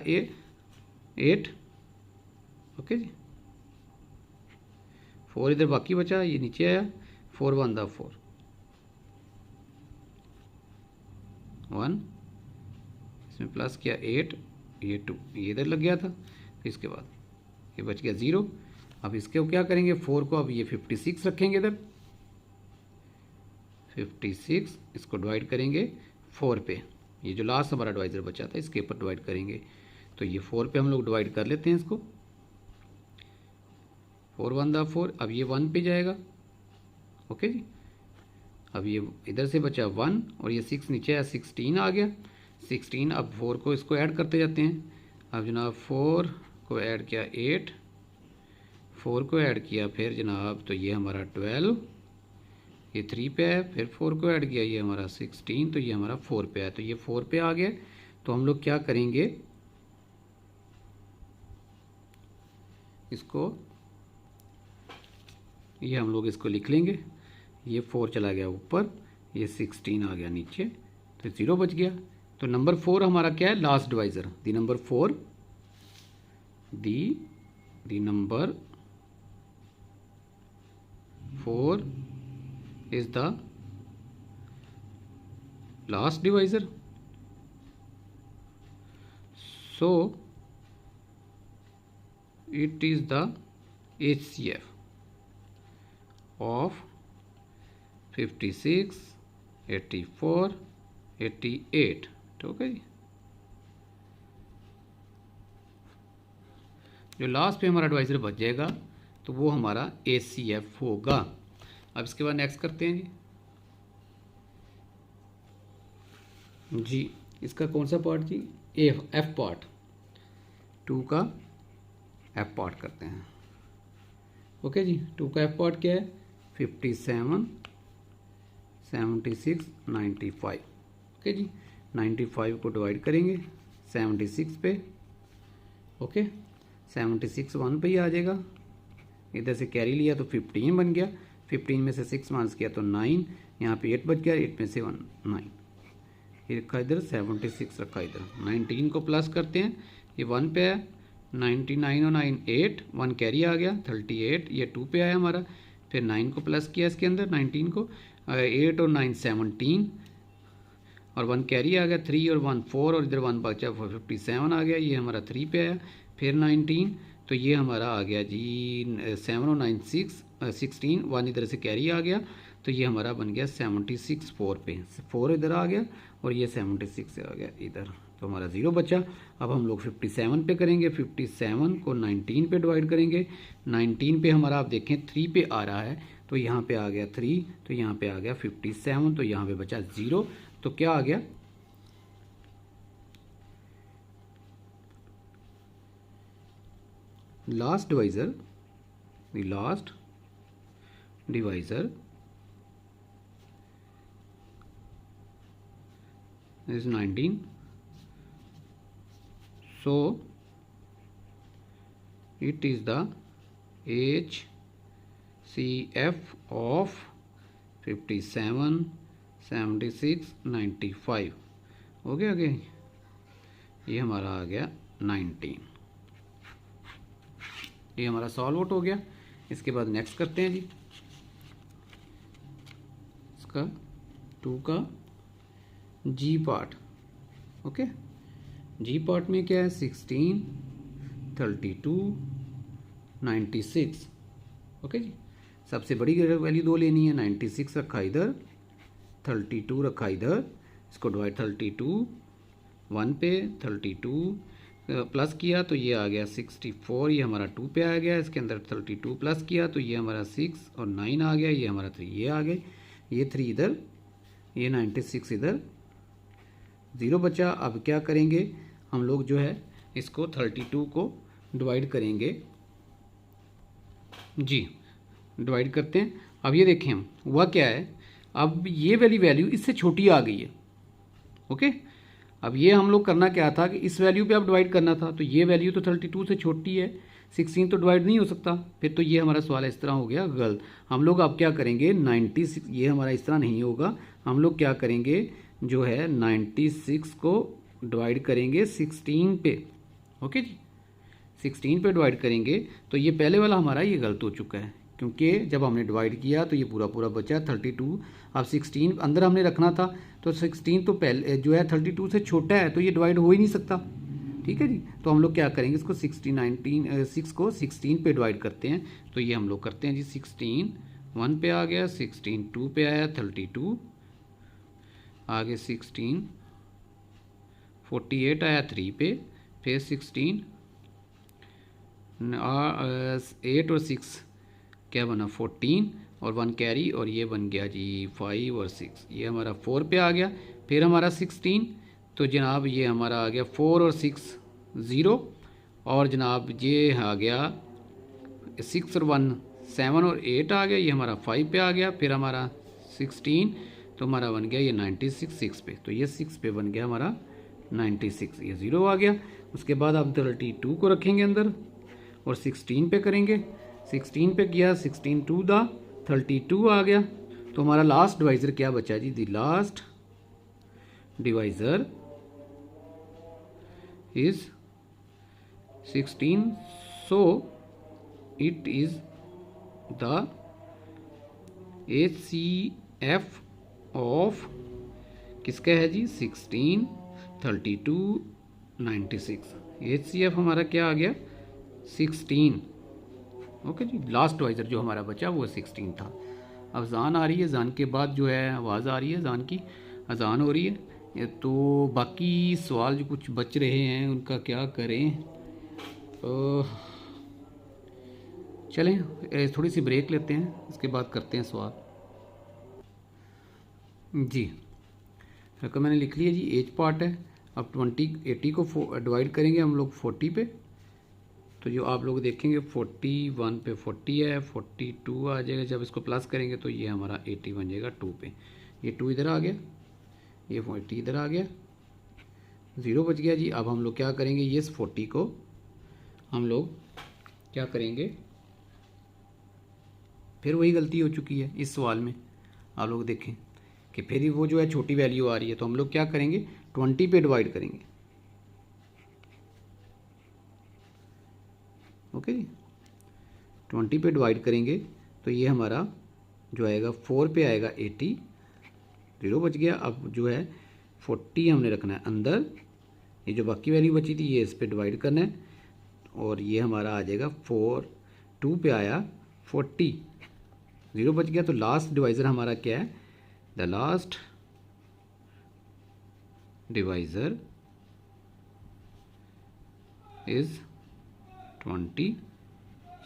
8. ओके जी, 4 इधर बाकी बचा, ये नीचे आया. 4 1 दा 4, 1, इसमें प्लस किया 8, ये 2, ये इधर लग गया था. इसके बाद ये बच गया 0. अब इसके क्या करेंगे, 4 को अब ये 56 रखेंगे इधर. 56 इसको डिवाइड करेंगे 4 पे. ये जो लास्ट हमारा डिवाइजर बचा था इसके ऊपर डिवाइड करेंगे. तो ये 4 पे हम लोग डिवाइड कर लेते हैं इसको. 4 1 दा 4, अब ये 1 पे जाएगा. ओके जी, अब ये इधर से बचा 1 और ये 6 नीचे आया, 16 आ गया. 16, अब 4 को इसको ऐड करते जाते हैं. अब जनाब 4 को ऐड किया 8, 4 को ऐड किया फिर जनाब तो ये हमारा 12, ये 3 पे है. फिर 4 को ऐड किया, ये हमारा 16, तो ये हमारा 4 पे है. तो ये 4 पे आ गया. तो हम लोग क्या करेंगे, इसको ये हम लोग इसको लिख लेंगे. ये 4 चला गया ऊपर, ये 16 आ गया नीचे, तो 0 बच गया. तो नंबर 4 हमारा क्या है, last divisor. The number 4, the number 4 is the last divisor. So it is the HCF of 56, 84, 88. ठीक है जी. जो लास्ट पे हमारा डिवाइजर बच जाएगा तो वो हमारा HCF होगा. अब इसके बाद नेक्स्ट करते हैं जी. इसका कौन सा पार्ट जी, F पार्ट. 2 का F पार्ट करते हैं. ओके जी, 2 का F पार्ट क्या है, 57, 76, 95. ओके जी, 95 को डिवाइड करेंगे 76 पे. ओके, 76 1 पे ही आ जाएगा. इधर से कैरी लिया तो 15 बन गया. 15 में से 6 माइनस किया तो 9, यहाँ पे 8 बच गया. 8 में से 1 9, ये रखा इधर. 76 रखा इधर. 19 को प्लस करते हैं, ये 1 पे है. 99 और 9 8, 1 कैरी आ गया 38, ये 2 पे आया हमारा. फिर 9 को प्लस किया इसके अंदर, 19 को. 8 और 9 17 और 1 कैरी आ गया. 3 और 1 4 और इधर 1 बचा 57 आ गया. ये हमारा 3 पे आया. फिर 19, तो ये हमारा आ गया जी 7 और 9 16, 1 इधर से कैरी आ गया. तो ये हमारा बन गया 76 4 पे. 4 इधर आ गया और ये 76 आ गया इधर. तो हमारा 0 बचा. अब हम लोग 57 पे करेंगे. 57 को 19 पे डिवाइड करेंगे. 19 पे हमारा आप देखें 3 पे आ रहा है, तो यहाँ पे आ गया 3, तो यहाँ पे आ गया 57, तो यहाँ पे बचा 0. तो क्या आ गया, last divisor, the last divisor is 19. So it is the HCF of 57, 76, 95. हो गया आगे, ये हमारा आ गया 19, ये हमारा सॉल्व आउट हो गया। इसके बाद नेक्स्ट करते हैं जी, इसका 2 का जी पार्ट। ओके, जी पार्ट में क्या है, 16, 32, 96। ओके जी, सबसे बड़ी वैल्यू 2 लेनी है, 96 रखा इधर, 32 रखा इधर, इसको डिवाइड 32 1 पे, 32 प्लस किया तो ये आ गया 64, ये हमारा 2 पे आ गया, इसके अंदर 32 प्लस किया तो ये हमारा 6 और 9 आ गया, ये हमारा 3, ये आ गए, ये 3 इधर, ये 96 इधर, 0 बचा। अब क्या करेंगे हम लोग, जो है इसको 32 को डिवाइड करेंगे जी, डिवाइड करते हैं। अब ये देखें हम, हुआ क्या है, अब ये वाली वैल्यू इससे छोटी आ गई है। ओके, अब ये हम लोग करना क्या था कि इस वैल्यू पे अब डिवाइड करना था, तो ये वैल्यू तो 32 से छोटी है, 16 तो डिवाइड नहीं हो सकता, फिर तो ये हमारा सवाल इस तरह हो गया गलत। हम लोग अब क्या करेंगे, 96, ये हमारा इस तरह नहीं होगा, हम लोग क्या करेंगे, जो है 96 को डिवाइड करेंगे 16 पे। ओके जी, 16 पे डिवाइड करेंगे तो ये पहले वाला हमारा ये गलत हो चुका है, क्योंकि जब हमने डिवाइड किया तो ये पूरा पूरा बचा 32। अब 16 अंदर हमने रखना था, तो 16 तो पहले जो है 32 से छोटा है, तो ये डिवाइड हो ही नहीं सकता। ठीक है जी, तो हम लोग क्या करेंगे, इसको 6 को 16 पे डिवाइड करते हैं। तो ये हम लोग करते हैं जी, 16 1 पे आ गया, 16 2 पे आया, 32 आगे, 16 48 आया 3 पे, फिर 16 8 और 6 क्या बना, 14 और 1 कैरी, और ये बन गया जी 5 और 6, ये हमारा 4 पे आ गया। फिर हमारा 16, तो जनाब ये हमारा आ गया 4 और 6 0, और जनाब ये आ गया 6 और 1 7 और 8 आ गया, ये हमारा 5 पे आ गया। फिर हमारा 16, तो हमारा बन गया ये 96 6 पे, तो ये 6 पे बन गया हमारा 96, ये 0 आ गया। उसके बाद आप 32 को रखेंगे अंदर और 16 पे करेंगे, 16 पे किया, 16 2 दा 32 आ गया। तो हमारा लास्ट डिवाइज़र क्या बचा जी, the last divisor is 16, so it is the HCF of किसका है जी, 16 32 96। HCF हमारा क्या आ गया, 16। ओके जी, लास्ट डिवाइज़र जो हमारा बचा वो 16 था। अब अजान आ रही है, अजान के बाद जो है आवाज़ आ रही है, अजान की अजान हो रही है। तो बाकी सवाल जो कुछ बच रहे हैं उनका क्या करें, चलें थोड़ी सी ब्रेक लेते हैं, उसके बाद करते हैं सवाल जी। रकम मैंने लिख लिया जी, एज पार्ट है। अब 80 को डिवाइड करेंगे हम लोग 40 पे, तो जो आप लोग देखेंगे 41 पे 40 है, 42 आ जाएगा। जब इसको प्लस करेंगे तो ये हमारा 80 बन जाएगा 2 पे, ये 2 इधर आ गया, ये 40 इधर आ गया, 0 बच गया जी। अब हम लोग क्या करेंगे, ये 40 को हम लोग क्या करेंगे, फिर वही गलती हो चुकी है इस सवाल में, आप लोग देखें कि फिर वो जो है छोटी वैल्यू आ रही है, तो हम लोग क्या करेंगे, 20 पे डिवाइड करेंगे। ओके जी, 20 पे डिवाइड करेंगे तो ये हमारा जो आएगा 4 पे आएगा 80, 0 बच गया। अब जो है 40 हमने रखना है अंदर, ये जो बाकी वैल्यू बची थी ये इस पे डिवाइड करना है, और ये हमारा आ जाएगा 4 2 पे आया 40, 0 बच गया। तो लास्ट डिवाइज़र हमारा क्या है, the last divisor is 20,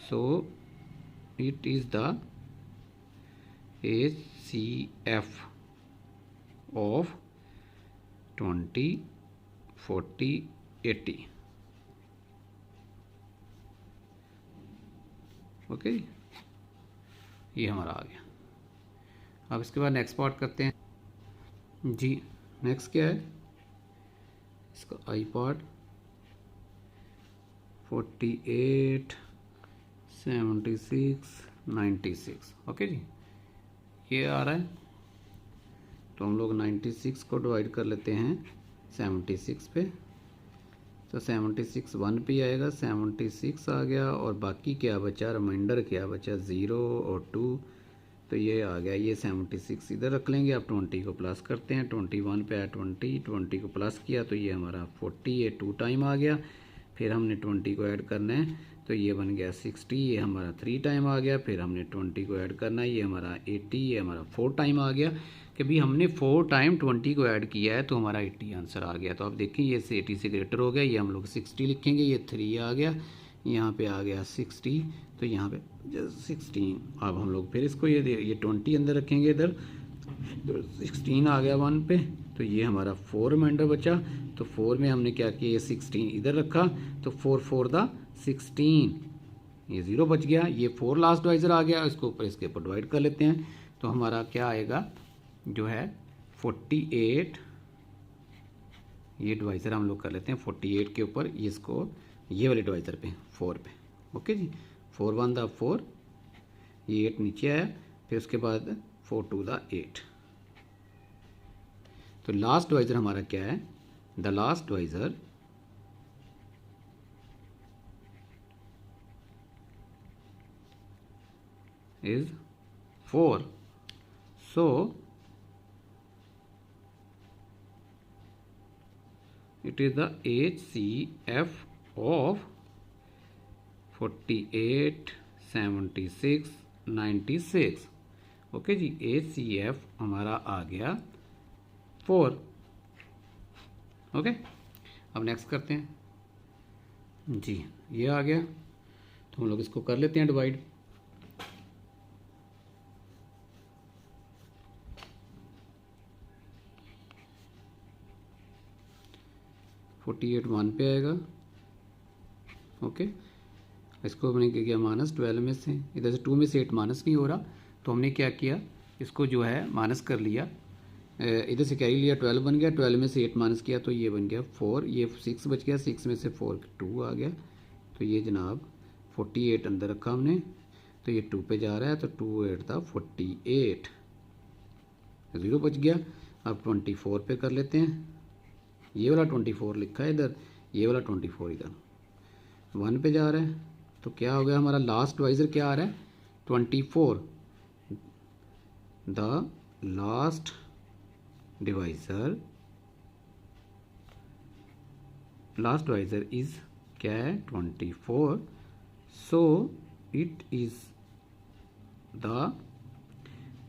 so it is the HCF of 20 40 80। Okay, ये हमारा आ गया। अब इसके बाद नेक्स्ट पार्ट करते हैं जी। नेक्स्ट क्या है, इसका आई पार्ट 48 76 96। ओके जी, ये आ रहा है, तो हम लोग 96 को डिवाइड कर लेते हैं 76 पे, तो 76 1 पे आएगा, 76 आ गया। और बाकी क्या बचा, रिमाइंडर क्या बचा, 0 और 2, तो ये आ गया। ये 76 इधर रख लेंगे। अब 20 को प्लस करते हैं, 21 पे आया 20 को प्लस किया तो ये हमारा 40, ये 2 टाइम आ गया। फिर हमने 20 को ऐड करना है तो ये बन गया 60, ये हमारा 3 टाइम आ गया। फिर हमने 20 को ऐड करना है, ये हमारा 80, ये हमारा 4 टाइम आ गया। कि भाई हमने 4 टाइम 20 को ऐड किया है तो हमारा 80 आंसर आ गया। तो आप देखें ये 80 से ग्रेटर हो गया, ये हम लोग 60 लिखेंगे। ये 3 आ गया, यहाँ पे आ गया 60, तो यहाँ पे 16। अब हम लोग फिर इसको ये 20 अंदर रखेंगे इधर, तो 16 आ गया 1 पे, तो ये हमारा 4 रिमाइंडर बचा। तो 4 में हमने क्या किया, ये 16 इधर रखा, तो 4 4 द 16, ये 0 बच गया। ये 4 लास्ट डिवाइज़र आ गया, इसको ऊपर इसके ऊपर डिवाइड कर लेते हैं। तो हमारा क्या आएगा जो है 48, ये डिवाइज़र हम लोग कर लेते हैं 48 के ऊपर, ये इसको ये वाले डिवाइज़र पे 4 पे। ओके जी, 4 1 द 4, ये 8 नीचे आया, फिर उसके बाद 4 2 द 8। तो लास्ट डिवाइज़र हमारा क्या है, the last divisor is 4. So it is the HCF of 48, 76, 96। Okay जी, HCF हमारा आ गया 4। ओके, अब नेक्स्ट करते हैं जी, ये आ गया। तो हम लोग इसको कर लेते हैं डिवाइड। 48 1 पे आएगा। ओके, इसको हमने क्या किया, -12 में से, इधर से 2 में से 8 माइनस नहीं हो रहा, तो हमने क्या किया, इसको जो है माइनस कर लिया, इधर से कैरी लिया, 12 बन गया, 12 में से 8 माइनस किया तो ये बन गया 4, ये 6 बच गया, 6 में से 4 2 आ गया। तो ये जनाब 48 अंदर रखा हमने, तो ये 2 पे जा रहा है, तो 2 8 था 48, 0 बच गया। अब 24 पे कर लेते हैं, ये वाला 24 लिखा है इधर, ये वाला 24 इधर 1 पे जा रहा है। तो क्या हो गया हमारा लास्ट डिवाइज़र क्या आ रहा है, 24। द लास्ट डिवाइज़र इज क्या है, 24। सो it is the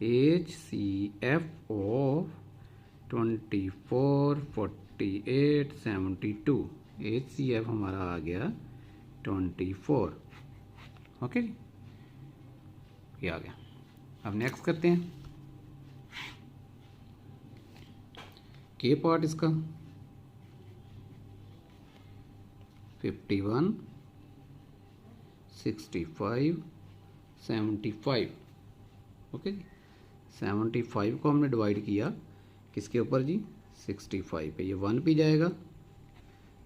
HCF of 24, 48, 72। HCF हमारा आ गया 24। ओके, ये आ गया। अब नेक्स्ट करते हैं के पार्ट इसका, 51, 65, 75। ओके जी, 75 को हमने डिवाइड किया किसके ऊपर जी, 65 पे, ये 1 पे जाएगा,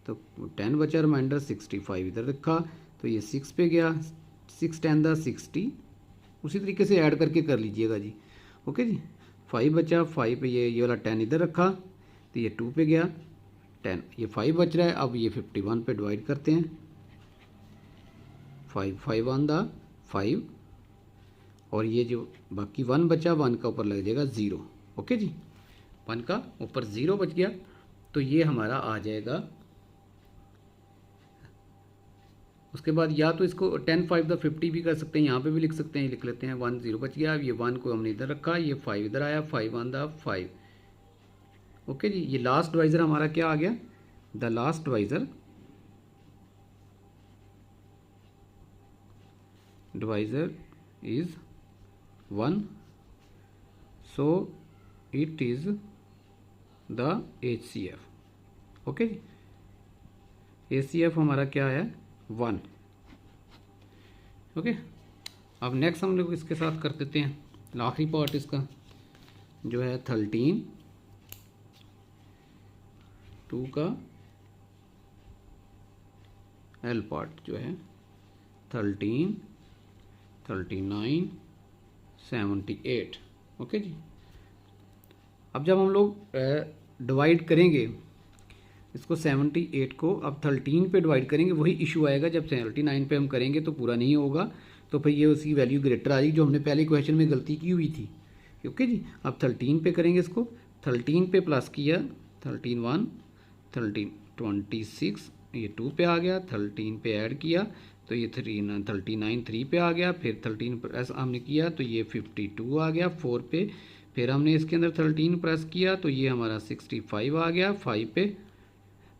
तो 10 बचा, रिमाइंडर 65 इधर रखा, तो ये 6 पे गया, 6 10 द 60। उसी तरीके से ऐड करके कर लीजिएगा जी। ओके जी, 5 बचा, 5 पे ये वाला 10 इधर रखा, तो ये 2 पे गया, 10, ये 5 बच रहा है। अब ये 51 पे डिवाइड करते हैं, 5 5 1 द 5, और ये जो बाकी 1 बचा, 1 का ऊपर लग जाएगा 0। ओके जी, 1 का ऊपर 0 बच गया, तो ये हमारा आ जाएगा। उसके बाद या तो इसको 10 5 द 50 भी कर सकते हैं, यहाँ पे भी लिख सकते हैं, लिख लेते हैं। 1 0 बच गया, अब ये 1 को हमने इधर रखा, ये 5 इधर आया, 5 1 द 5। ओके जी, ये लास्ट डिवाइज़र हमारा क्या आ गया, the last divisor is 1, so it is the HCF। Okay जी, HCF हमारा क्या है, 1। ओके, अब नेक्स्ट हम लोग इसके साथ कर देते हैं आखिरी पार्ट इसका, जो है 13, 2 का L पार्ट जो है 13, 39, 78। ओके जी, अब जब हम लोग डिवाइड करेंगे इसको 78 को अब 13 पे डिवाइड करेंगे, वही इशू आएगा जब 79 पे हम करेंगे तो पूरा नहीं होगा, तो फिर ये उसकी वैल्यू ग्रेटर आ जाएगी जो हमने पहले क्वेश्चन में गलती की हुई थी। ओके जी, अब 13 पे करेंगे इसको, 13 पे प्लस किया, 13 1 13 26, ये 2 पे आ गया, 13 पे ऐड किया तो ये 39 3 पे आ गया, फिर 13 प्रेस हमने किया तो ये 52 आ गया 4 पे, फिर हमने इसके अंदर 13 प्रेस किया तो ये हमारा 65 आ गया 5 पे,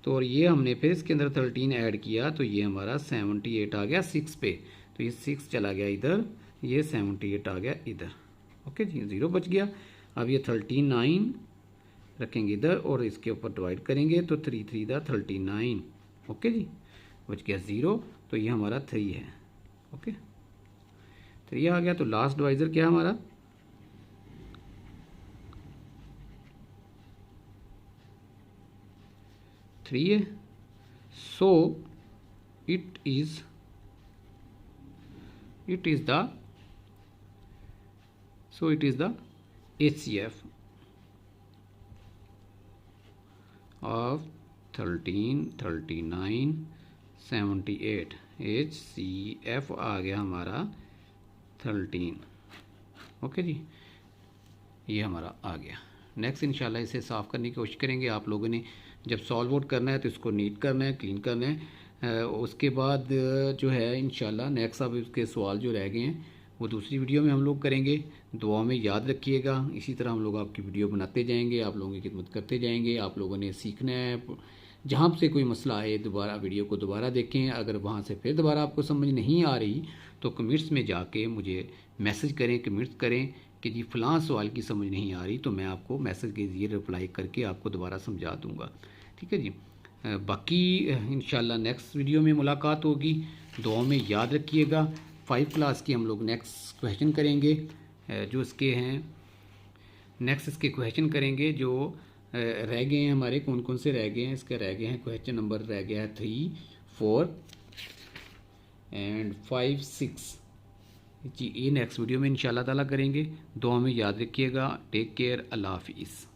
तो और ये हमने फिर इसके अंदर 13 ऐड किया तो ये हमारा 78 आ गया 6 पे, तो ये 6 चला गया इधर, ये 78 आ गया इधर। ओके जी, 0 बच गया। अब ये 39 रखेंगे इधर और इसके ऊपर डिवाइड करेंगे तो 3 3 दा 39। ओके जी, बच गया 0, तो ये हमारा 3 है। ओके, 3 आ गया, तो लास्ट डिवाइजर क्या हमारा 3 है। सो it is the HCF of 13 39 78। HCF आ गया हमारा 13। ओके जी, ये हमारा आ गया। नेक्स्ट इंशाल्लाह इसे साफ़ करने की कोशिश करेंगे। आप लोगों ने जब सॉल्व आउट करना है तो इसको नीट करना है, क्लीन करना है। उसके बाद जो है इंशाल्लाह नेक्स्ट अब इसके सवाल जो रह गए हैं वो दूसरी वीडियो में हम लोग करेंगे। दुआ में याद रखिएगा, इसी तरह हम लोग आपकी वीडियो बनाते जाएंगे, आप लोगों की खिदमत करते जाएंगे। आप लोगों ने सीखना है, जहाँ से कोई मसला आए दोबारा वीडियो को दोबारा देखें। अगर वहाँ से फिर दोबारा आपको समझ नहीं आ रही तो कमेंट्स में जाके मुझे मैसेज करें, कमेंट्स करें कि जी फ़लाँ सवाल की समझ नहीं आ रही, तो मैं आपको मैसेज के ज़रिए रिप्लाई करके आपको दोबारा समझा दूँगा। ठीक है जी, बाकी इंशाल्लाह नेक्स्ट वीडियो में मुलाकात होगी। दुआ में याद रखिएगा। 5 क्लास की हम लोग नेक्स्ट क्वेश्चन करेंगे, जो इसके हैं नेक्स्ट इसके क्वेश्चन करेंगे जो रह गए हैं हमारे। कौन कौन से रह गए हैं, इसके रह गए हैं क्वेश्चन नंबर रह गया है 3 4 एंड 5 6 जी। ये नेक्स्ट वीडियो में इंशाल्लाह ताला करेंगे। दुआ में याद रखिएगा। टेक केयर, अल्लाह हाफिज़।